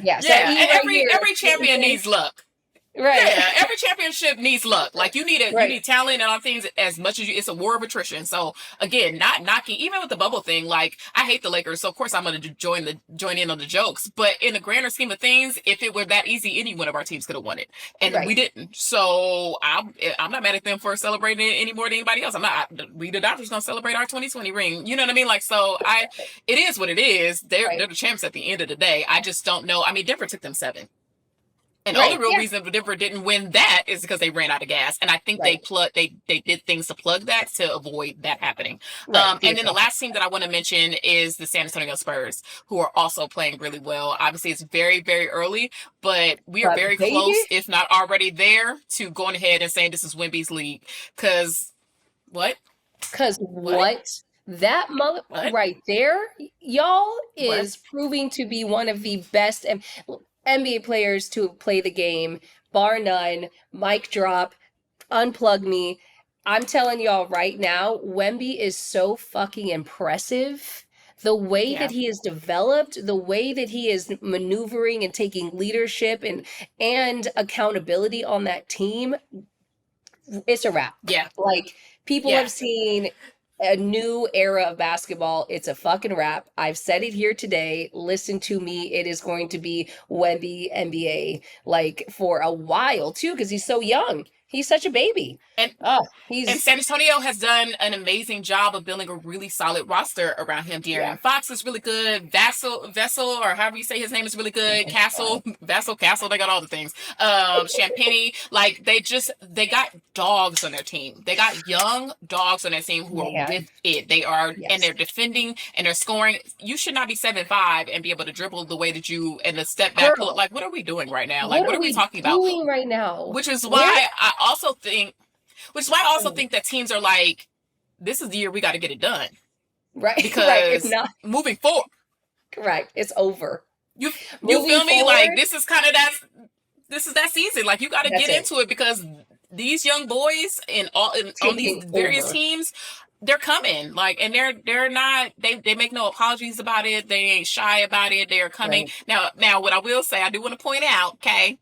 Yeah, so and every champion needs luck. Right. Yeah, every championship needs luck. Like you need you need talent and all things as much as it's a war of attrition. So again, not knocking even with the bubble thing. Like I hate the Lakers, so of course I'm going to join in on the jokes. But in the grander scheme of things, if it were that easy, any one of our teams could have won it, and we didn't. So I'm not mad at them for celebrating it any more than anybody else. We the Dodgers going to celebrate our 2020 ring. You know what I mean? Like so, it is what it is. They're the champs at the end of the day. I just don't know. I mean, Denver took them 7. And the only real reason Denver didn't win that is because they ran out of gas. And I think they did things to plug that to avoid that happening. And then the last team that I want to mention is the San Antonio Spurs, who are also playing really well. Obviously, it's very, very early, but we are very close, if not already there, to going ahead and saying this is Wemby's league. Because what? That mother right there, y'all, is proving to be one of the best NBA players to play the game, bar none. Mic drop, unplug me. I'm telling y'all right now, Wemby is so fucking impressive. The way that he is developed, the way that he is maneuvering and taking leadership and accountability on that team, it's a wrap. Yeah. Like people have seen a new era of basketball. It's a fucking wrap. I've said it here today. Listen to me. It is going to be Wemby NBA like for a while too, because he's so young. He's such a baby. And San Antonio has done an amazing job of building a really solid roster around him. De'Aaron Fox is really good. Vessel, or however you say his name is really good. Castle, they got all the things. Champagne, like they got dogs on their team. They got young dogs on their team who are with it. They are, and they're defending and they're scoring. You should not be 7'5" and be able to dribble the way that you and the step back pull up. Like, what are we doing right now? Like, what are we talking about? Right now? Which is why I also think that teams are like, this is the year we got to get it done. Right. Because it's not moving forward. Correct. It's over. You feel me? Like this is that season. Like you got to get into it because these young boys on these various teams, they're coming. Like, and they're not, they make no apologies about it. They ain't shy about it. They are coming. Right. Now what I will say, I do want to point out, okay,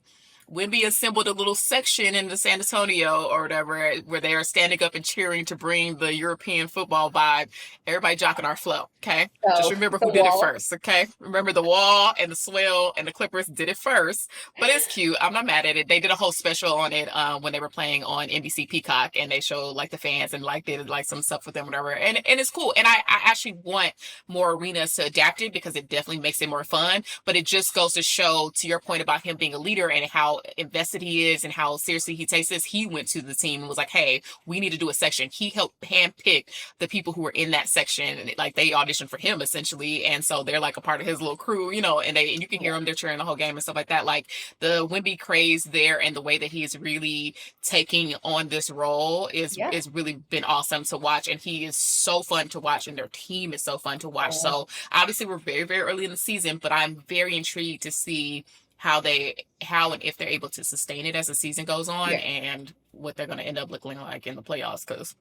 Wemby assembled a little section in the San Antonio or whatever where they are standing up and cheering to bring the European football vibe. Everybody jocking our flow, okay? Just remember who did it first, okay? Remember the Wall and the Swell and the Clippers did it first, but it's cute. I'm not mad at it. They did a whole special on it when they were playing on NBC Peacock, and they showed like the fans and like did like some stuff with them, whatever. And it's cool. And I actually want more arenas to adapt it because it definitely makes it more fun. But it just goes to show, to your point about him being a leader and how invested he is and how seriously he takes this. He went to the team and was like, hey, we need to do a section. He helped handpick the people who were in that section, and like they auditioned for him essentially, and so they're like a part of his little crew, you know, and you can hear them, they're cheering the whole game and stuff like that. Like the Wemby craze there and the way that he is really taking on this role is really been awesome to watch, and he is so fun to watch, and their team is so fun to watch. So obviously we're very, very early in the season, but I'm very intrigued to see how and if they're able to sustain it as the season goes on, Yeah. and what they're going to end up looking like in the playoffs. Because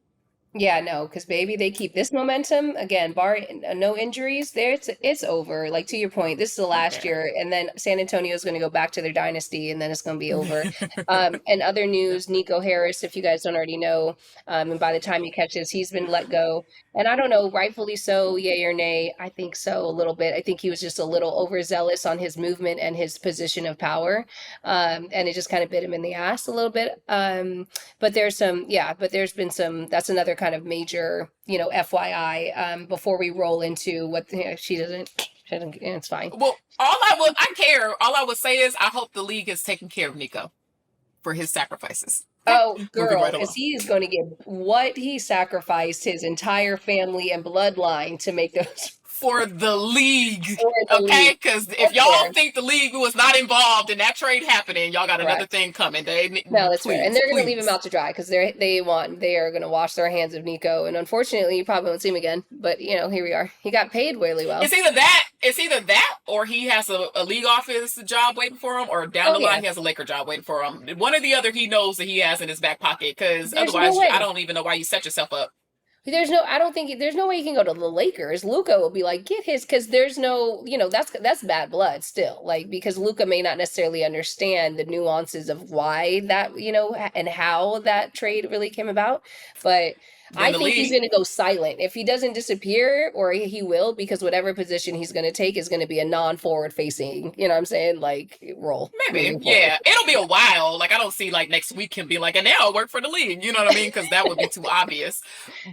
Yeah, no, because baby, they keep this momentum again, bar no injuries. There, it's over. Like to your point, this is the last year, and then San Antonio is going to go back to their dynasty, and then it's going to be over. And other news, Nico Harris, if you guys don't already know, and by the time you catch this, he's been let go, and I don't know, rightfully so, yay or nay. I think so a little bit. I think he was just a little overzealous on his movement and his position of power, and it just kind of bit him in the ass a little bit. But there's been some, that's another kind of major, FYI, before we roll into what, she doesn't, it's fine. Well, all I would say is I hope the league is taking care of Nico for his sacrifices. Oh, girl, because he is going to get what he sacrificed his entire family and bloodline to make those. For the league, okay? Because if y'all think the league was not involved in that trade happening, y'all got another thing coming. No, that's fair. And they're going to leave him out to dry because they are going to wash their hands of Nico. And unfortunately, you probably won't see him again. But, here we are. He got paid really well. It's either that or he has a league office job waiting for him, or down the line he has a Laker job waiting for him. One or the other he knows that he has in his back pocket, because otherwise I don't even know why you set yourself up. There's no way he can go to the Lakers. Luka will be like, get his, because there's no, that's bad blood still. Like, because Luka may not necessarily understand the nuances of why that, and how that trade really came about. But I think he's going to go silent. If he doesn't disappear, or he will, because whatever position he's going to take is going to be a non-forward facing, you know what I'm saying? Like, role. Maybe, yeah. It'll be a while. Like, I don't see, like, next week him be like, and now I'll work for the league. You know what I mean? Because that would be too obvious.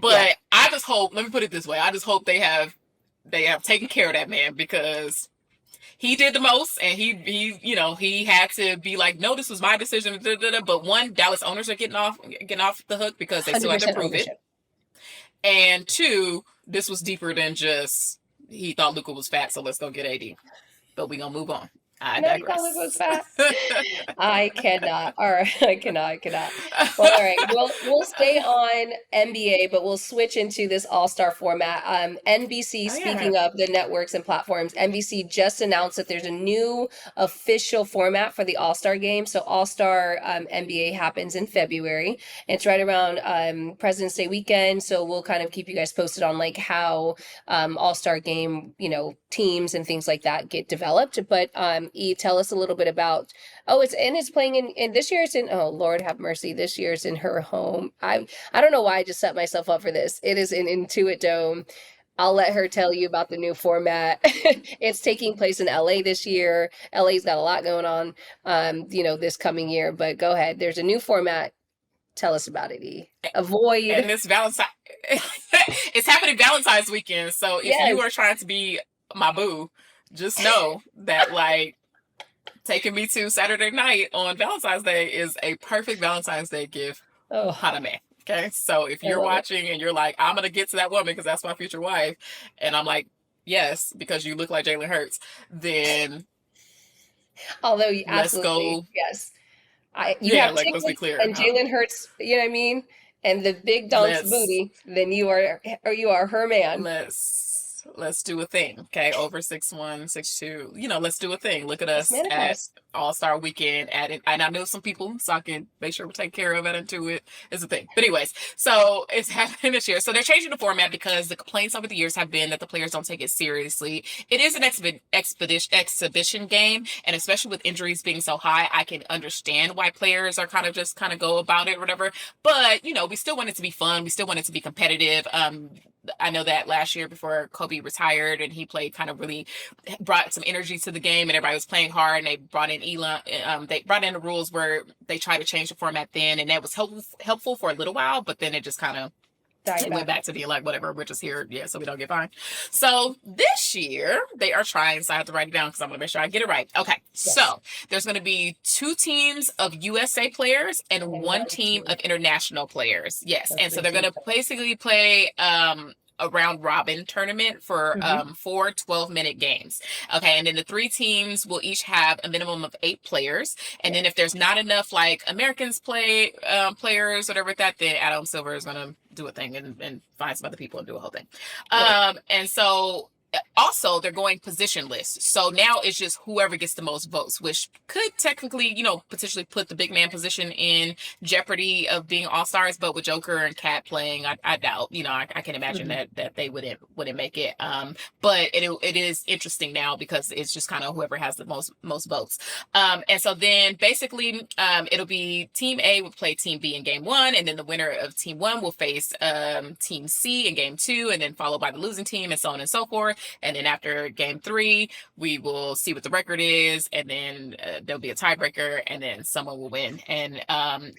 But I just hope, let me put it this way. I just hope they have taken care of that man, because he did the most, and he had to be like, no, this was my decision. But one, Dallas owners are getting off the hook because they still have to prove it. And two, this was deeper than just he thought Luka was fat, so let's go get AD. But we gonna move on. I digress. Luka was fat. I cannot. All right, I cannot. Well, all right. We'll stay on NBA, but we'll switch into this All-Star format. NBC, speaking of the networks and platforms, NBC just announced that there's a new official format for the All-Star game. So All-Star NBA happens in February. It's right around President's Day weekend. So we'll kind of keep you guys posted on like how All-Star game, teams and things like that get developed. But tell us a little bit about, it's playing in this year. It's in, oh Lord have mercy, this year it's in her home. I don't know why I just set myself up for this. It is in Intuit Dome. I'll let her tell you about the new format. It's taking place in LA this year. LA's got a lot going on this coming year, but go ahead. There's a new format. Tell us about it, E. Avoid. And this Valentine it's happening Valentine's weekend. So if you are trying to be my boo, just know that like taking me to Saturday night on Valentine's Day is a perfect Valentine's Day gift. Oh, hot man. Okay. So if you're watching and you're like, I'm going to get to that woman because that's my future wife. And I'm like, yes, because you look like Jalen Hurts, then although you absolutely, let's go. Yes. Let's be clear. And Jalen Hurts, you know what I mean? And the big Don's booty, then you are her man. Let's do a thing, okay? Over 6'1", 6'2", let's do a thing. Look at us at All-Star Weekend. And I know some people, so I can make sure we take care of it into it. It's a thing. But anyways, so it's happening this year. So they're changing the format because the complaints over the years have been that the players don't take it seriously. It is an exhibition game, and especially with injuries being so high, I can understand why players are kind of go about it or whatever. But, we still want it to be fun. We still want it to be competitive. I know that last year before Kobe retired and he played, kind of really brought some energy to the game, and everybody was playing hard, and they brought in they brought in the rules where they tried to change the format then, and that was helpful for a little while, but then it just kind of went back to being like, whatever, we're just here, so we don't get fined. So this year they are trying, so I have to write it down because I'm going to make sure I get it right. Okay, so there's going to be 2 teams of USA players and 1 team of international players. Yes, and so they're going to basically play a round robin tournament for 4 12-minute games. Okay, and then the 3 teams will each have a minimum of 8 players. And then if there's not enough like Americans players, whatever that, then Adam Silver is gonna do a thing and find some other people and do a whole thing. And so also they're going positionless. So now it's just whoever gets the most votes, which could technically, potentially put the big man position in jeopardy of being all-stars. But with Joker and Cat playing, I doubt, I can imagine that they wouldn't make it. But it is interesting now because it's just kind of whoever has the most votes. And so then basically it'll be Team A will play Team B in game 1, and then the winner of Team 1 will face Team C in game 2, and then followed by the losing team, and so on and so forth. And then after game 3, we will see what the record is, and then there'll be a tiebreaker, and then someone will win. And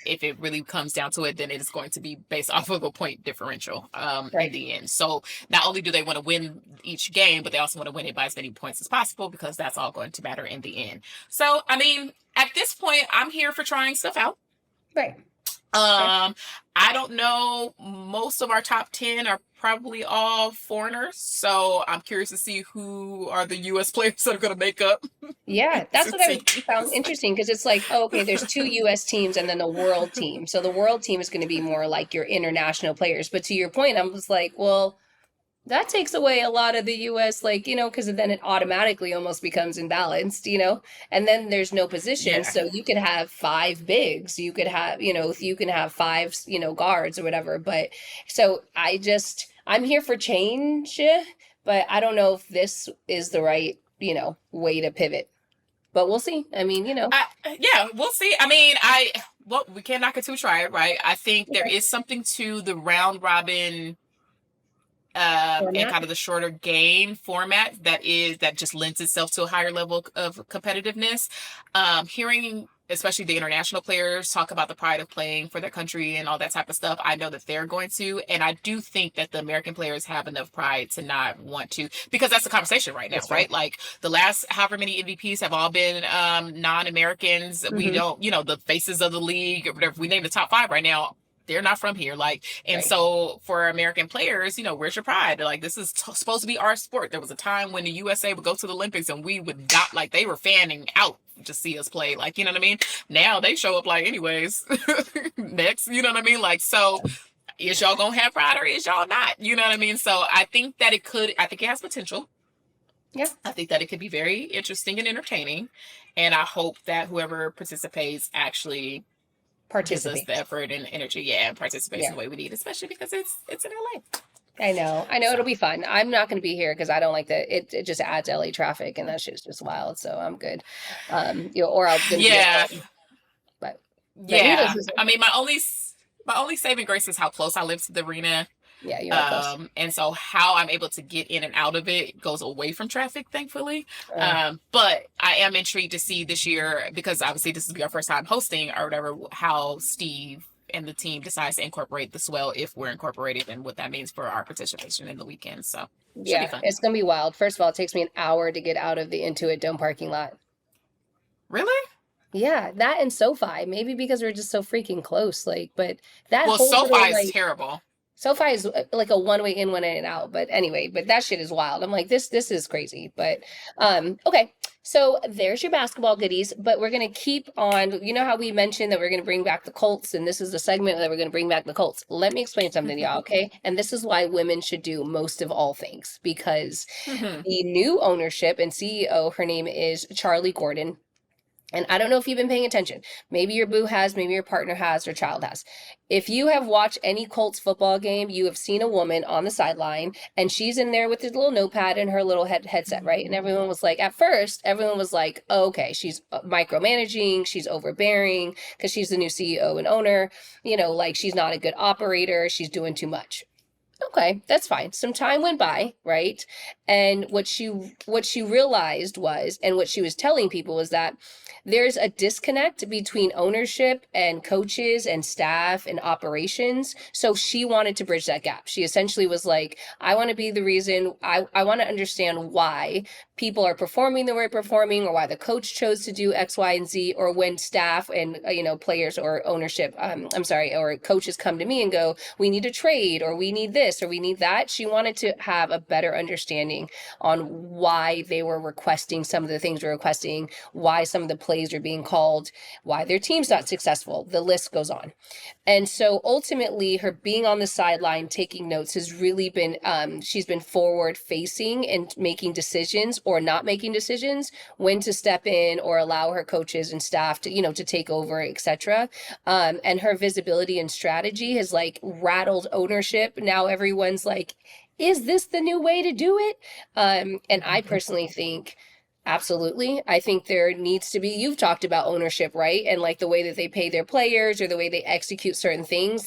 if it really comes down to it, then it is going to be based off of a point differential in the end. So not only do they want to win each game, but they also want to win it by as many points as possible, because that's all going to matter in the end. So, I mean, at this point, I'm here for trying stuff out. Right. I don't know. Most of our top 10 are probably all foreigners. So I'm curious to see who are the U.S. players that are going to make up. Yeah, that's what I found interesting, because it's like, oh, okay, there's 2 U.S. teams and then the world team. So the world team is going to be more like your international players. But to your point, I was like, well, that takes away a lot of the U.S., because then it automatically almost becomes imbalanced, and then there's no position. Yeah. So you could have 5 bigs, you could have, you can have 5, guards or whatever. But so I'm here for change, but I don't know if this is the right, way to pivot. But we'll see. I mean, yeah, we'll see. I mean, we can't knock it till we try it, right? I think there is something to the round robin and kind of the shorter game format that just lends itself to a higher level of competitiveness. Hearing especially the international players talk about the pride of playing for their country and all that type of stuff, I know that they're going to, and I do think that the American players have enough pride to not want to, because that's the conversation right now, right? Like the last however many MVPs have all been non-Americans. Mm-hmm. We don't, the faces of the league or whatever. We name the top 5 right now, they're not from here. So for American players, where's your pride? Like, this is supposed to be our sport. There was a time when the USA would go to the Olympics and we would not, they were fanning out to see us play. You know what I mean? Now they show up anyways, next, you know what I mean? So is y'all gonna have pride or is y'all not? You know what I mean? So I think that I think it has potential. Yeah. I think that it could be very interesting and entertaining. And I hope that whoever participates actually gives us the effort and energy, and participates in the way we need, especially because it's in LA. I know it'll be fun. I'm not going to be here because I don't like that. It just adds LA traffic, and that shit's just wild. So I'm good. Or I'll but yeah. I mean, my only saving grace is how close I live to the arena. Yeah, you're close. And so how I'm able to get in and out of it goes away from traffic, thankfully. But I am intrigued to see this year, because obviously this will be our first time hosting or whatever, how Steve and the team decides to incorporate the swell, if we're incorporated, and what that means for our participation in the weekend. So yeah, it's gonna be wild. First of all, it takes me an hour to get out of the Intuit Dome parking lot. Really? Yeah, that and SoFi. Maybe because we're just so freaking close. But that SoFi is terrible. SoFi is like a one-way in, one-way out. But anyway, that shit is wild. I'm like, this is crazy. But okay. So there's your basketball goodies, but we're going to keep on, how we mentioned that we're going to bring back the Colts, and this is the segment that we're going to bring back the Colts. Let me explain something to y'all, okay? And this is why women should do most of all things, because the new ownership and CEO, her name is Charlie Gordon. And I don't know if you've been paying attention. Maybe your boo has, maybe your partner has, or child has. If you have watched any Colts football game, you have seen a woman on the sideline, and she's in there with his little notepad and her little headset, right? And everyone was like, at first, everyone was like, oh, okay, she's micromanaging, she's overbearing, because she's the new CEO and owner. She's not a good operator, she's doing too much. Okay, that's fine. Some time went by, right? And what she realized was, and what she was telling people was that there's a disconnect between ownership and coaches and staff and operations. So she wanted to bridge that gap. She essentially was like, I want to be the reason, I want to understand why people are performing the way they're performing, or why the coach chose to do X, Y, and Z, or when staff and, players or ownership, or coaches come to me and go, we need a trade, or we need this. this or we need that. She wanted to have a better understanding on why they were requesting some of the things we're requesting, why some of the plays are being called, why their team's not successful. The list goes on. And so ultimately, her being on the sideline taking notes has really been, she's been forward facing and making decisions or not making decisions, when to step in or allow her coaches and staff to, to take over, etc. And her visibility and strategy has like rattled ownership. Now everyone's like, is this the new way to do it? And I personally think, absolutely. I think there needs to be, you've talked about ownership, right? And like the way that they pay their players or the way they execute certain things.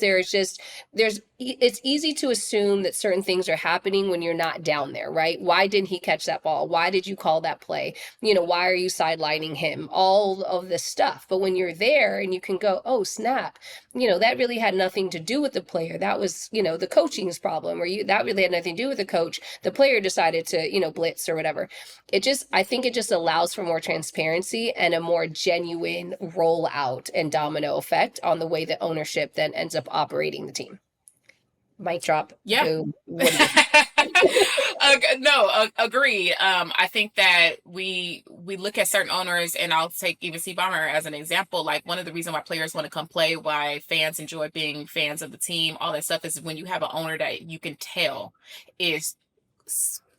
It's easy to assume that certain things are happening when you're not down there, right? Why didn't he catch that ball? Why did you call that play? Why are you sidelining him? All of this stuff. But when you're there and you can go, oh, snap, that really had nothing to do with the player. That was, the coaching's problem, or that really had nothing to do with the coach. The player decided to, blitz or whatever. I think it just allows for more transparency and a more genuine rollout and domino effect on the way that ownership then ends up operating the team. Mic drop. Yeah. Boom. No, agree. I think that we look at certain owners, and I'll take even Steve Ballmer as an example. Like, one of the reasons why players want to come play, why fans enjoy being fans of the team, all that stuff, is when you have an owner that you can tell is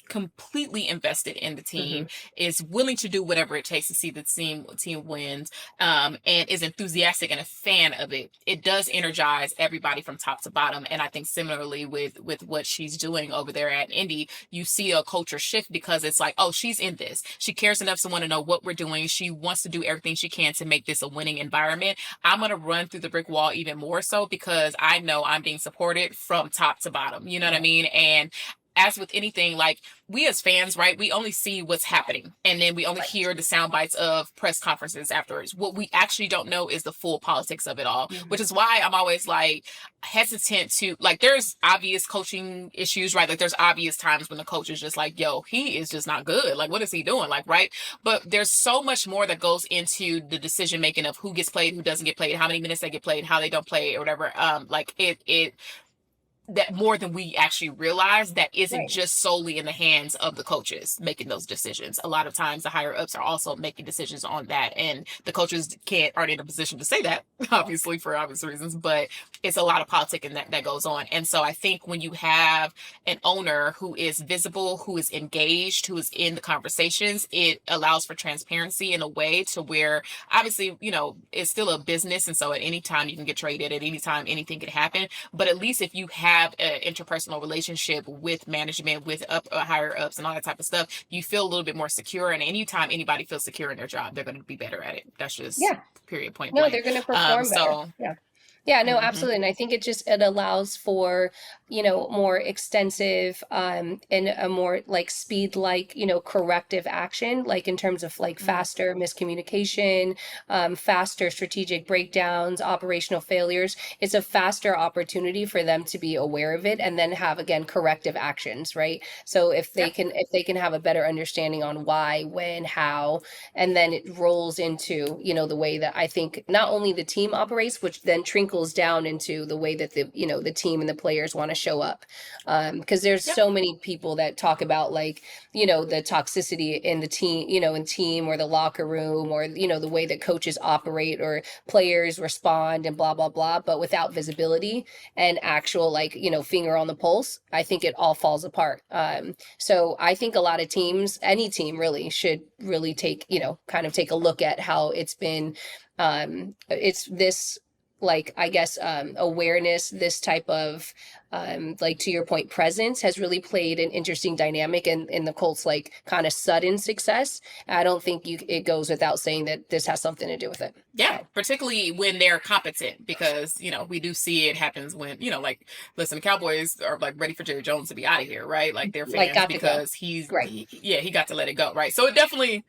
completely invested in the team, is willing to do whatever it takes to see the team wins, and is enthusiastic and a fan of it. It does energize everybody from top to bottom. And I think similarly with what she's doing over there at Indy, you see a culture shift, because it's like, oh, she's in this. She cares enough to want to know what we're doing. She wants to do everything she can to make this a winning environment. I'm going to run through the brick wall even more so, because I know I'm being supported from top to bottom. You know what I mean? And as with anything, like, we as fans, right, we only see what's happening, and then we only hear the sound bites of press conferences afterwards. What we actually don't know is the full politics of it all, which is why I'm always like hesitant to, like, there's obvious coaching issues, right? Like, there's obvious times when the coach is just like, yo, he is just not good. Like, what is he doing? Like, right? But there's so much more that goes into the decision making of who gets played, who doesn't get played, how many minutes they get played, how they don't play, or whatever. Like, it that more than we actually realize, that isn't just solely in the hands of the coaches making those decisions. A lot of times the higher ups are also making decisions on that, and the coaches aren't in a position to say that, obviously, for obvious reasons, but it's a lot of politicking that goes on. And so I think when you have an owner who is visible, who is engaged, who is in the conversations, it allows for transparency in a way to where, obviously, it's still a business, and so at any time you can get traded, at any time anything could happen. But at least if you have an interpersonal relationship with management, with higher ups and all that type of stuff, you feel a little bit more secure. And anytime anybody feels secure in their job, they're going to be better at it. That's just period, point blank. They're going to perform better. Yeah, no, absolutely. And I think it allows for, more extensive and a more like speed, like, corrective action, like in terms of like faster miscommunication, faster strategic breakdowns, operational failures. It's a faster opportunity for them to be aware of it and then have, again, corrective actions, right? So if they can have a better understanding on why, when, how, and then it rolls into, the way that I think not only the team operates, which then trickles down into the way that the team and the players want to show up, because there's so many people that talk about, like, the toxicity in the team, in team or the locker room, or the way that coaches operate or players respond and blah blah blah, but without visibility and actual, like, finger on the pulse, I think it all falls apart. So I think a lot of teams, any team really, should really take kind of take a look at how it's been. It's this, like, I guess, awareness, this type of, like, to your point, presence has really played an interesting dynamic in the Colts, like, kind of sudden success. I don't think it goes without saying that this has something to do with it. Yeah, particularly when they're competent, because, we do see it happens when, like, listen, the Cowboys are like ready for Jerry Jones to be out of here, right? Like, they're fans because he got to let it go, right? So it definitely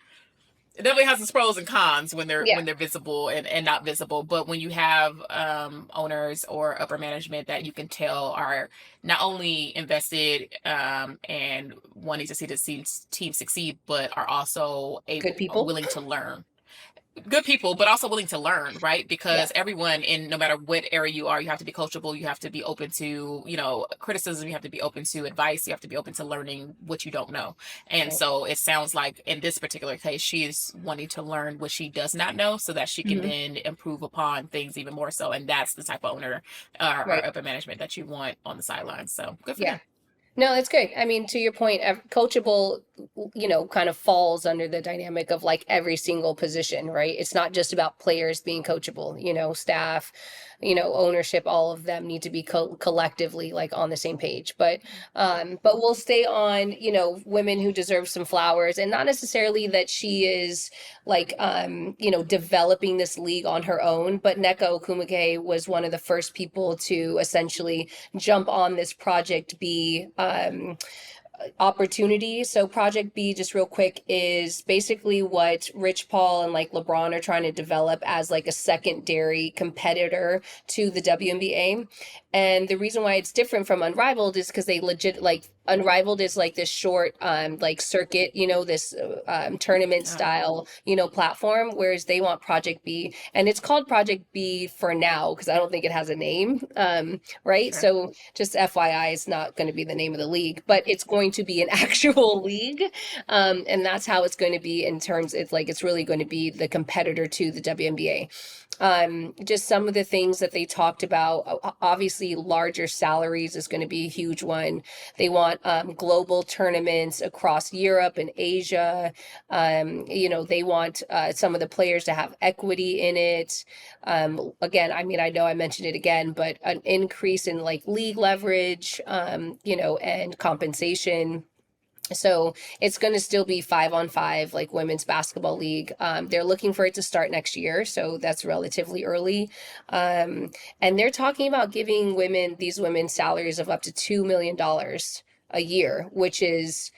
has its pros and cons when they're visible and not visible. But when you have owners or upper management that you can tell are not only invested and wanting to see the team succeed, but are also willing to learn. good people, but also willing to learn, right? Yeah, Because everyone, in no matter what area you are, you have to be coachable, you have to be open to, criticism, you have to be open to advice, you have to be open to learning what you don't know. And right. so it sounds like in this particular case, she is wanting to learn what she does not know so that she can Hmm. then improve upon things even more so. And that's the type of owner or Right. upper management that you want on the sidelines. So good for Yeah. them. No, that's great. I mean, to your point, coachable, kind of falls under the dynamic of like every single position, right? It's not just about players being coachable, staff, ownership, all of them need to be collectively like on the same page. But we'll stay on, women who deserve some flowers, and not necessarily that she is like, developing this league on her own, but Neko Kumike was one of the first people to essentially jump on this Project B opportunity. So Project B, just real quick, is basically what Rich Paul and like LeBron are trying to develop as like a secondary competitor to the WNBA. And the reason why it's different from Unrivaled is because they legit like Unrivaled is like this short like circuit, this tournament Oh, style, platform, whereas they want Project B, and it's called Project B for now because I don't think it has a name. Right? sure. So just FYI, it's not going to be the name of the league, but it's going to be an actual league. And that's how it's going to be in terms, it's really going to be the competitor to the WNBA. Just some of the things that they talked about, obviously larger salaries is going to be a huge one. They want global tournaments across Europe and Asia. They want some of the players to have equity in it. Again, I mean, I know I mentioned it again, but an increase in like league leverage, and compensation. So it's going to still be 5-on-5, like women's basketball league. They're looking for it to start next year, so that's relatively early. And they're talking about giving these women salaries of up to $2 million a year, which is,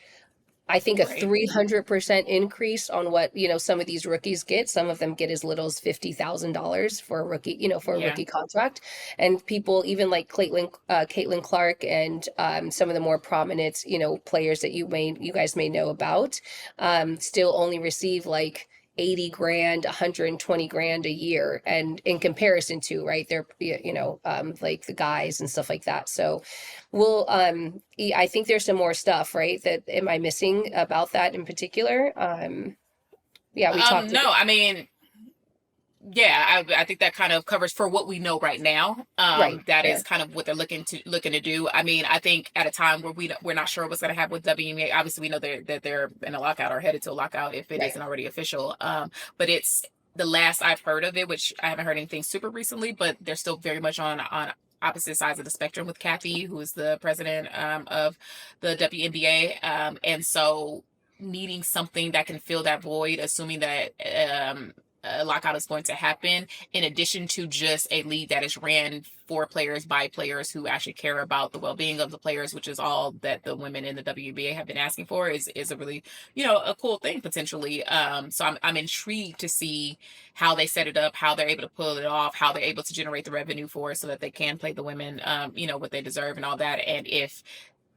I think, a Great. 300% increase on what, some of these rookies get. Some of them get as little as $50,000 for a rookie, for a Yeah. rookie contract. And people, even like Caitlin Clark and some of the more prominent, players that you guys may know about, still only receive like 80 grand, 120 grand a year. And in comparison to, right, they're, like the guys and stuff like that. So well, I think there's some more stuff, right? That am I missing about that in particular? Yeah, we talked No, about, I mean, yeah, I think that kind of covers for what we know right now. right, That fair, is kind of what they're looking to do. I mean, I think at a time where we're not sure what's going to happen with WNBA. Obviously, we know that they're in a lockout or headed to a lockout if it right. isn't already official. But it's the last I've heard of it, which I haven't heard anything super recently. But they're still very much on opposite sides of the spectrum with Kathy, who is the president of the WNBA, and so needing something that can fill that void, assuming that a lockout is going to happen, in addition to just a league that is ran for players by players who actually care about the well-being of the players, which is all that the women in the WBA have been asking for, is a really, a cool thing potentially. So I'm intrigued to see how they set it up, how they're able to pull it off, how they're able to generate the revenue for it so that they can play the women, what they deserve and all that. And if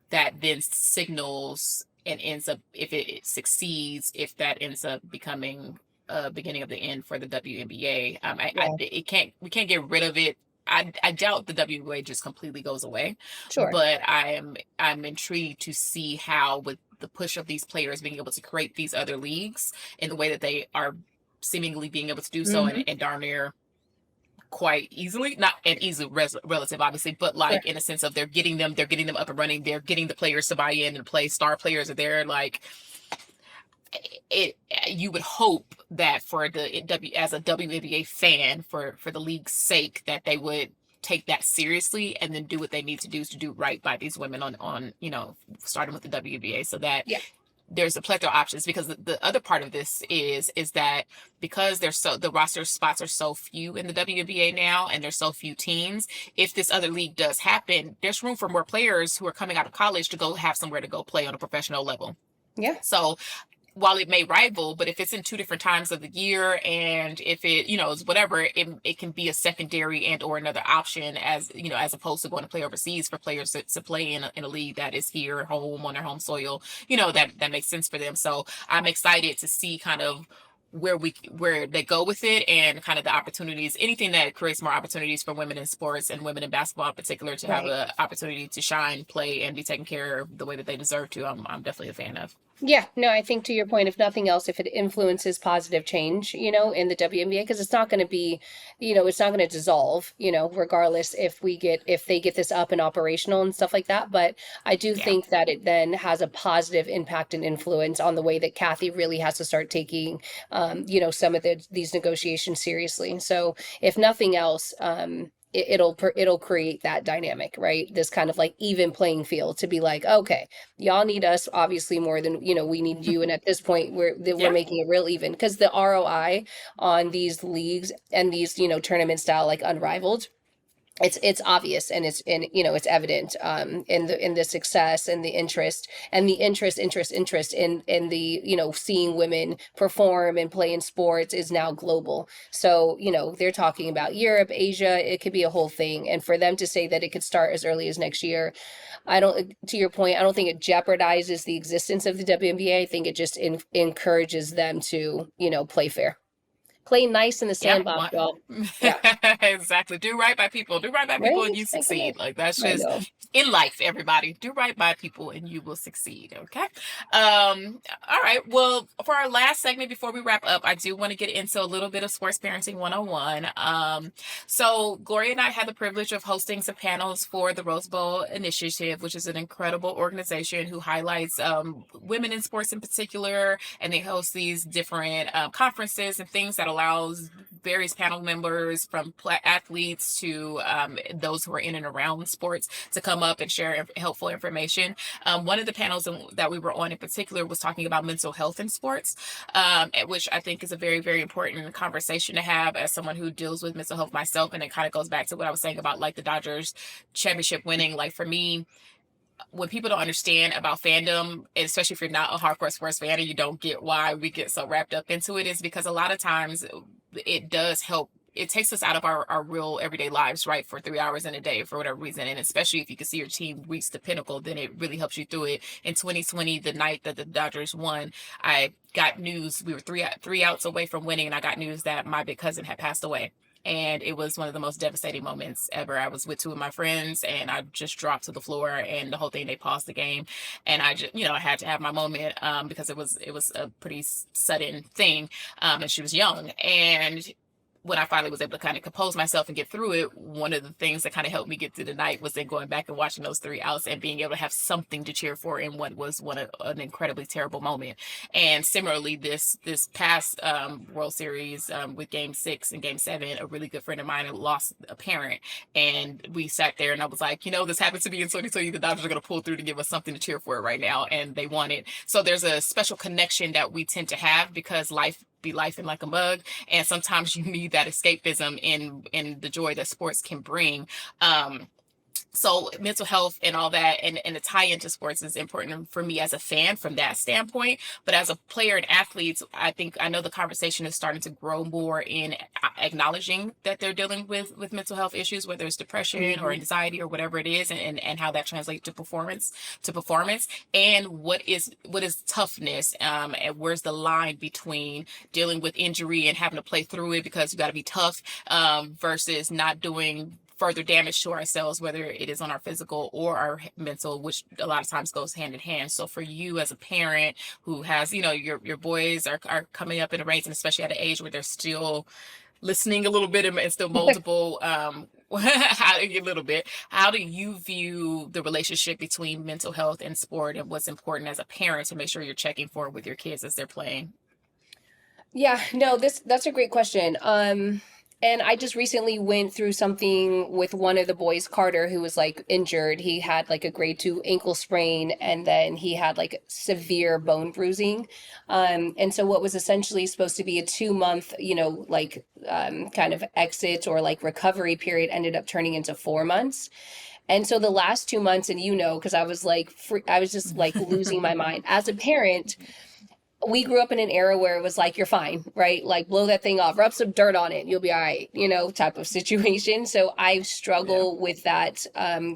that then signals and ends up, if it succeeds, if that ends up becoming beginning of the end for the WNBA. Yeah, We can't get rid of it. I doubt the WNBA just completely goes away, sure. but I'm intrigued to see how, with the push of these players being able to create these other leagues in the way that they are seemingly being able to do so, Hmm. and darn near quite easily, not an easy relative obviously, but Sure. like in a sense of they're getting them up and running, they're getting the players to buy in and play, star players are there, like it. You would hope that for the as a WNBA fan, for the league's sake, that they would take that seriously and then do what they need to do to do right by these women on starting with the WNBA, so that Yeah. there's a plethora of options. Because the other part of this is that because the roster spots are so few in the WNBA now, and there's so few teams, if this other league does happen, there's room for more players who are coming out of college to go have somewhere to go play on a professional level. Yeah. So while it may rival, but if it's in two different times of the year, and if it, is whatever, it can be a secondary and or another option, as opposed to going to play overseas for players to play in a league that is here at home on their home soil, that makes sense for them. So I'm excited to see kind of where they go with it, and kind of the opportunities, anything that creates more opportunities for women in sports and women in basketball in particular to have Right. an opportunity to shine, play, and be taken care of the way that they deserve to. I'm definitely a fan of. Yeah, no, I think to your point, if nothing else, if it influences positive change, in the WNBA, because it's not going to be, it's not going to dissolve, regardless if they get this up and operational and stuff like that. But I do Yeah. think that it then has a positive impact and influence on the way that Kathy really has to start taking, some of these negotiations seriously. So if nothing else, it'll create that dynamic, right? This kind of like even playing field to be like, okay, y'all need us obviously more than we need you, and at this point we're Yeah. making it real even because the ROI on these leagues and these tournament style like unrivaled. It's obvious, and it's evident in the success and the interest and the interest in the seeing women perform and play in sports is now global. So they're talking about Europe, Asia. It could be a whole thing, and for them to say that it could start as early as next year, I don't, to your point, I don't think it jeopardizes the existence of the WNBA. I think it just encourages them to play fair, play nice in the Yeah, sandbox, y'all. Yeah. exactly. Do right by people. Do right by people, and Right? you My succeed. goodness. Like that's I just know. in life. Everybody, do right by people, and you will succeed. Okay. All right. Well, for our last segment before we wrap up, I do want to get into a little bit of sports parenting 101. So Gloria and I had the privilege of hosting some panels for the Rose Bowl Initiative, which is an incredible organization who highlights women in sports in particular, and they host these different conferences and things that allows various panel members from athletes to those who are in and around sports to come up and share helpful information. One of the panels that we were on in particular was talking about mental health in sports, which I think is a very, very important conversation to have as someone who deals with mental health myself. And it kind of goes back to what I was saying about like the Dodgers championship winning. Like for me, when people don't understand about fandom, especially if you're not a hardcore sports fan and you don't get why we get so wrapped up into it, is because a lot of times it does help. It takes us out of our real everyday lives, right, for 3 hours in a day for whatever reason. And especially if you can see your team reach the pinnacle, then it really helps you through it. In 2020, the night that the Dodgers won, I got news. We were three outs away from winning, and I got news that my big cousin had passed away. And it was one of the most devastating moments ever. I was with two of my friends, and I just dropped to the floor, and the whole thing, they paused the game, and I just, I had to have my moment, because it was a pretty sudden thing, and she was young. And when I finally was able to kind of compose myself and get through it, one of the things that kind of helped me get through the night was then going back and watching those 3 outs and being able to have something to cheer for in what was an incredibly terrible moment. And similarly, this past World Series, with Game 6 and Game 7, a really good friend of mine had lost a parent, and we sat there, and I was like, this happened to me in 2020. The Dodgers are going to pull through to give us something to cheer for right now, and they won it. So there's a special connection that we tend to have because life be life and like a mug, and sometimes you need that escapism in the joy that sports can bring. So mental health and all that, and the tie into sports is important for me as a fan from that standpoint. But as a player and athlete, I know the conversation is starting to grow more in acknowledging that they're dealing with mental health issues, whether it's depression or Mhm. anxiety or whatever it is, and how that translates to performance, and what is toughness, and where's the line between dealing with injury and having to play through it because you got to be tough, versus not doing further damage to ourselves, whether it is on our physical or our mental, which a lot of times goes hand in hand. So for you as a parent who has, your boys are coming up in the ranks, and especially at an age where they're still listening a little bit and still multiple, how do you view the relationship between mental health and sport, and what's important as a parent to make sure you're checking for with your kids as they're playing? Yeah, no, that's a great question. And I just recently went through something with one of the boys, Carter, who was like injured. He had like a grade 2 ankle sprain, and then he had like severe bone bruising. And so what was essentially supposed to be a 2 month, like kind of exit or like recovery period ended up turning into 4 months. And so the last 2 months, and because I was like, I was just like losing my mind as a parent. we grew up in an era where it was like, you're fine, right? Like blow that thing off, rub some dirt on it, you'll be all right, type of situation. So I Yeah. struggle with that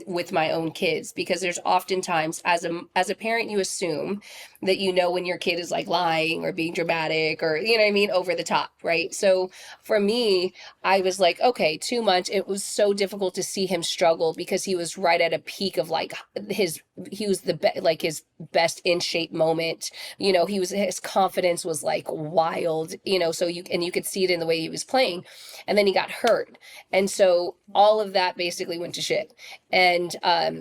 with my own kids, because there's oftentimes, as a parent, you assume that when your kid is like lying or being dramatic, or what I mean, over the top, right? So for me, I was like, okay, 2 months, it was so difficult to see him struggle, because he was right at a peak of like he was like his best in shape moment. His confidence was like wild, so you could see it in the way he was playing. And then he got hurt. And so all of that basically went to shit. And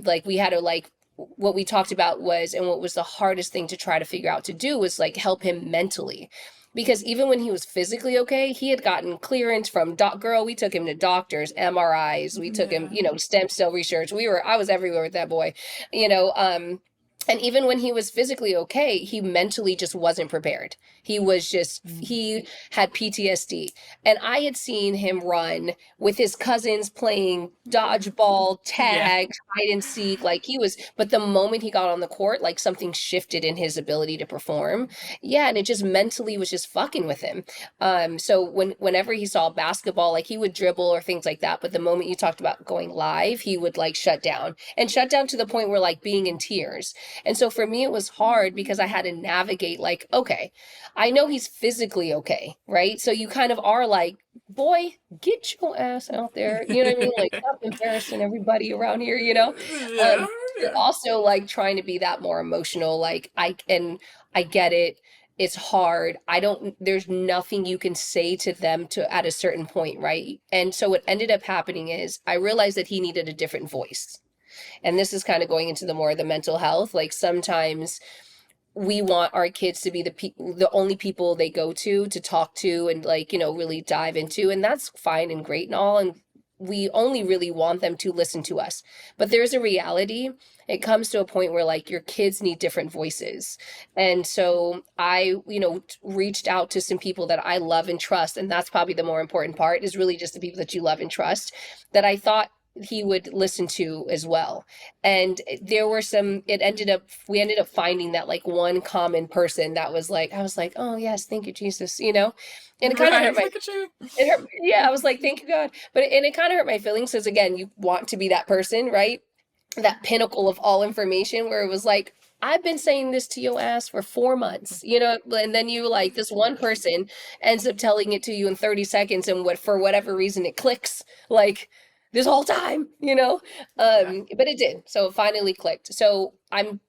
like we had to like what we talked about was, and what was the hardest thing to try to figure out to do, was like help him mentally. Because even when he was physically okay, he had gotten clearance from girl. We took him to doctors, MRIs. We took him, Yeah. stem cell research. I was everywhere with that boy, you know. And even when he was physically okay, he mentally just wasn't prepared. He had PTSD. And I had seen him run with his cousins playing dodgeball, Yeah. tag, hide and seek. But the moment he got on the court, like something shifted in his ability to perform. Yeah. And it just mentally was just fucking with him. So whenever he saw basketball, like he would dribble or things like that. But the moment you talked about going live, he would like shut down to the point where like being in tears. And so for me, it was hard because I had to navigate, like, okay, I know he's physically okay, right? So you kind of are like, boy, get your ass out there. You know what I mean? Like, stop embarrassing everybody around here. Yeah. But Yeah. also like trying to be that more emotional. Like, I get it. It's hard. There's nothing you can say to them at a certain point, right? And so what ended up happening is I realized that he needed a different voice. And this is kind of going into the mental health. Like sometimes we want our kids to be the only people they go to talk to, and like, really dive into, and that's fine and great and all. And we only really want them to listen to us. But there's a reality. It comes to a point where like your kids need different voices. And so I, reached out to some people that I love and trust. And that's probably the more important part, is really just the people that you love and trust, that I thought he would listen to as well. And there were we ended up finding that like one common person that was like, I was like, oh yes, thank you, Jesus. And it kind of hurt Right. my Look at you. it hurt, yeah, I was like, thank you, God. And it kind of hurt my feelings, because again, you want to be that person, right? That pinnacle of all information, where it was like, I've been saying this to your ass for 4 months, and then you like this one person ends up telling it to you in 30 seconds, and for whatever reason it clicks, like this whole time. Yeah. But it did. So it finally clicked. So I'm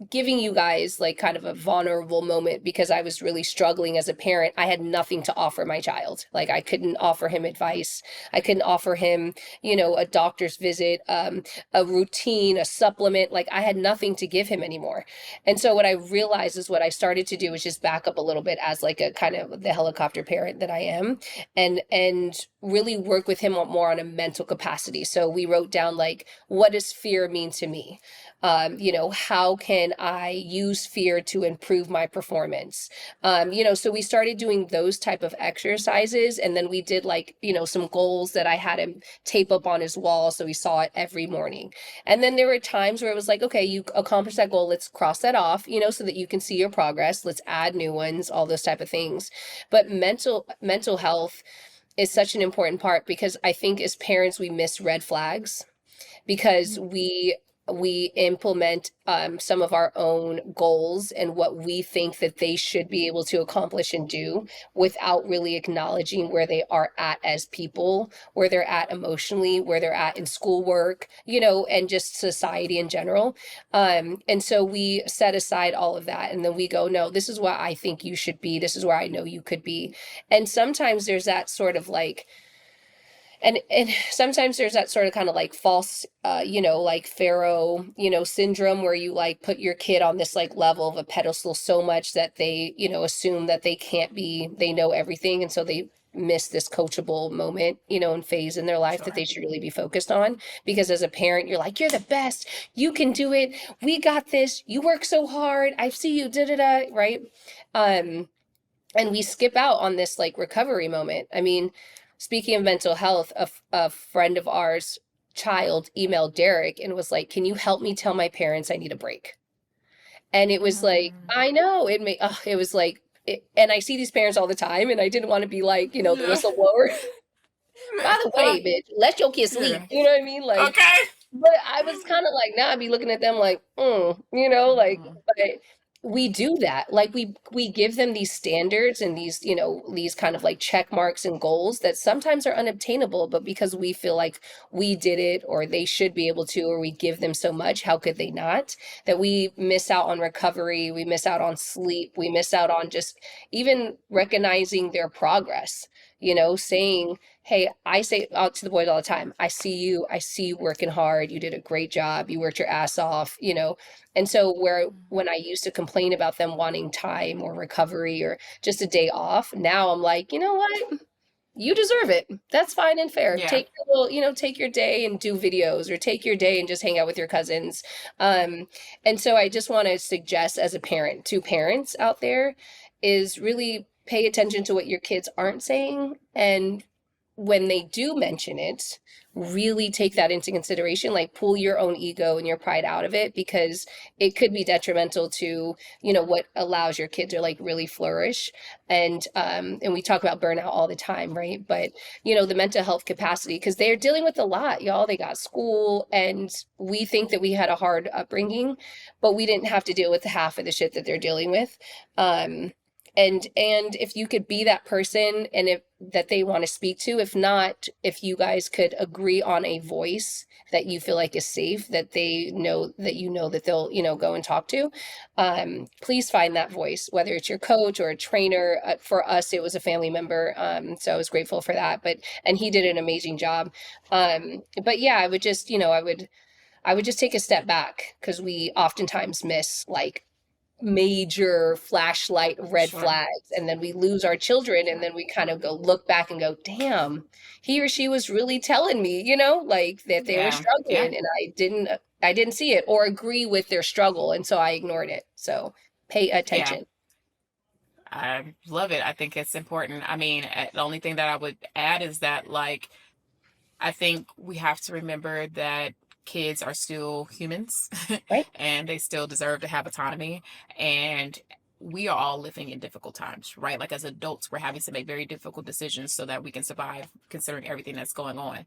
giving you guys like kind of a vulnerable moment, because I was really struggling as a parent. I had nothing to offer my child. Like I couldn't offer him advice. I couldn't offer him, a doctor's visit, a routine, a supplement. Like I had nothing to give him anymore. And so what I realized is what I started to do is just back up a little bit as like a kind of the helicopter parent that I am, and really work with him more on a mental capacity. So we wrote down like, what does fear mean to me? How can I use fear to improve my performance? So we started doing those type of exercises, and then we did like, some goals that I had him tape up on his wall, so he saw it every morning. And then there were times where it was like, okay, you accomplished that goal, let's cross that off, so that you can see your progress, let's add new ones, all those type of things. But mental health is such an important part, because I think as parents we miss red flags, because we implement some of our own goals and what we think that they should be able to accomplish and do, without really acknowledging where they are at as people, where they're at emotionally, where they're at in schoolwork, and just society in general. And so we set aside all of that, and then we go, no, this is where I think you should be, this is where I know you could be. And sometimes there's that sort of like, and sometimes there's that sort of kind of like false like pharaoh syndrome, where you like put your kid on this like level of a pedestal so much that they assume that they know everything, and so they miss this coachable moment and phase in their life that Sure. they should really be focused on. Because as a parent, you're like, you're the best, you can do it, we got this, you work so hard, I see you, da da da, right? And we skip out on this like recovery moment. I mean, speaking of mental health, a friend of ours child emailed Derek and was like, can you help me tell my parents I need a break? And it was like, Mm. I know it was like, and I see these parents all the time, and I didn't want to be like, the Yeah. whistleblower. By the way, bitch, let your kid sleep. Yeah. You know what I mean? Like, Okay. but I was kind of like, now I'd be looking at them like, like, Mm. but we do that. Like we give them these standards and these kind of like check marks and goals that sometimes are unobtainable, but because we feel like we did it or they should be able to, or we give them so much, how could they not? That we miss out on recovery, we miss out on sleep, we miss out on just even recognizing their progress, saying, hey, I say out to the boys all the time, I see you working hard. You did a great job. You worked your ass off. And so when I used to complain about them wanting time or recovery or just a day off, now I'm like, you know what? You deserve it. That's fine and fair. Yeah. Take your day and do videos or take your day and just hang out with your cousins. Um, and so I just want to suggest as a parent to parents out there is really pay attention to what your kids aren't saying, and when they do mention it, really take that into consideration, like pull your own ego and your pride out of it, because it could be detrimental to, what allows your kid to like really flourish. And we talk about burnout all the time, right? But the mental health capacity, because they're dealing with a lot, y'all. They got school, and we think that we had a hard upbringing, but we didn't have to deal with half of the shit that they're dealing with. Um and if you could be that person, and if that they want to speak to, if not, if you guys could agree on a voice that you feel like is safe, that they know that they'll go and talk to, please find that voice, whether it's your coach or a trainer. For us, it was a family member, so I was grateful for that, and he did an amazing job. But yeah, I would just I would just take a step back, because we oftentimes miss like major flashlight red Sure. flags, and then we lose our children, and then we kind of go look back and go, damn, he or she was really telling me, like that they were Yeah. Yeah. struggling, and I didn't see it or agree with their struggle, and so I ignored it. So pay Yeah. attention. I love it. I think it's important. I mean, the only thing that I would add is that, like, I think we have to remember that kids are still humans Right. and they still deserve to have autonomy. And we are all living in difficult times, right? Like, as adults, we're having to make very difficult decisions so that we can survive, considering everything that's going on.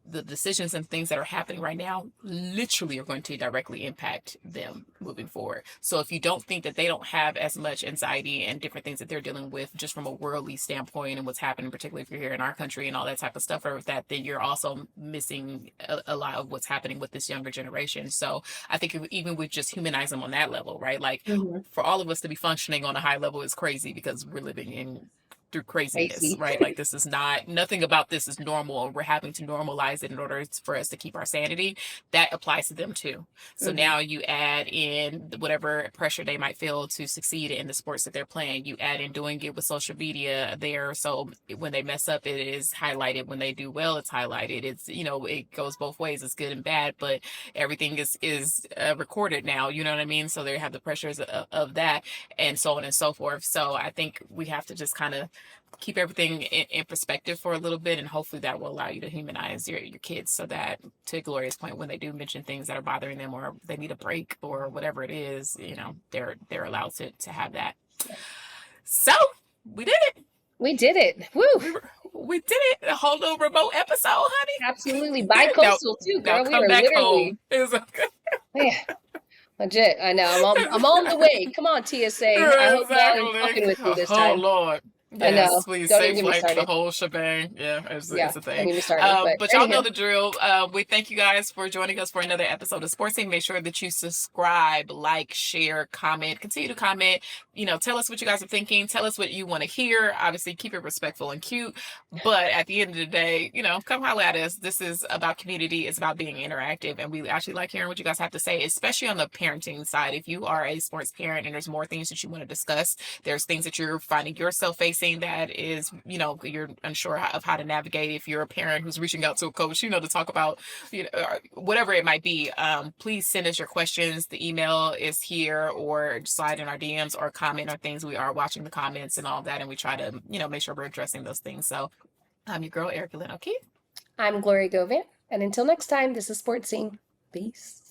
The decisions and things that are happening right now literally are going to directly impact them moving forward. So if you don't think that they don't have as much anxiety and different things that they're dealing with just from a worldly standpoint and what's happening, particularly if you're here in our country and all that type of stuff, or that, then you're also missing a lot of what's happening with this younger generation. So I think even with just humanize them on that level, right? Like, Mhm. for all of us to be functioning on a high level is crazy, because we're living in through craziness, Crazy. right? Like, this is not, nothing about this is normal. We're having to normalize it in order for us to keep our sanity. That applies to them too. So Mhm. now you add in whatever pressure they might feel to succeed in the sports that they're playing. You add in doing it with social media there. So when they mess up, it is highlighted. When they do well, it's highlighted. It's, it goes both ways. It's good and bad, but everything is recorded now. You know what I mean? So they have the pressures of that, and so on and so forth. So I think we have to just kind of keep everything in perspective for a little bit, and hopefully that will allow you to humanize your kids, so that, to Gloria's point, when they do mention things that are bothering them or they need a break or whatever it is, they're allowed to have that. So we did it. We did it. Woo. We did it. A whole little remote episode, honey. Absolutely. Now, Bi-coastal too, now girl. We come are back literally, home. It's okay. man, legit. I know. I'm on the way. Come on, TSA. I hope y'all ain't fucking with me Exactly. this Oh time. Lord. I Yes, know. please. Don't even Safe get me flight, the started. whole shebang. Yeah, Yeah, it's a don't thing. get me started. But But y'all know anyhow, the drill. We thank you guys for joining us for another episode of Sports Scene. Make sure that you subscribe, like, share, comment, continue to comment. Tell us what you guys are thinking. Tell us what you want to hear. Obviously, keep it respectful and cute. But at the end of the day, come holler at us. This is about community. It's about being interactive. And we actually like hearing what you guys have to say, especially on the parenting side. If you are a sports parent and there's more things that you want to discuss, there's things that you're finding yourself facing that is, you're unsure of how to navigate. If you're a parent who's reaching out to a coach, to talk about, whatever it might be, please send us your questions. The email is here, or slide in our DMs or comment on things. We are watching the comments and all that, and we try to, make sure we're addressing those things. So I'm your girl, Erica Lynn O'Keefe. I'm Gloria Govan. And until next time, this is Sports Scene. Peace.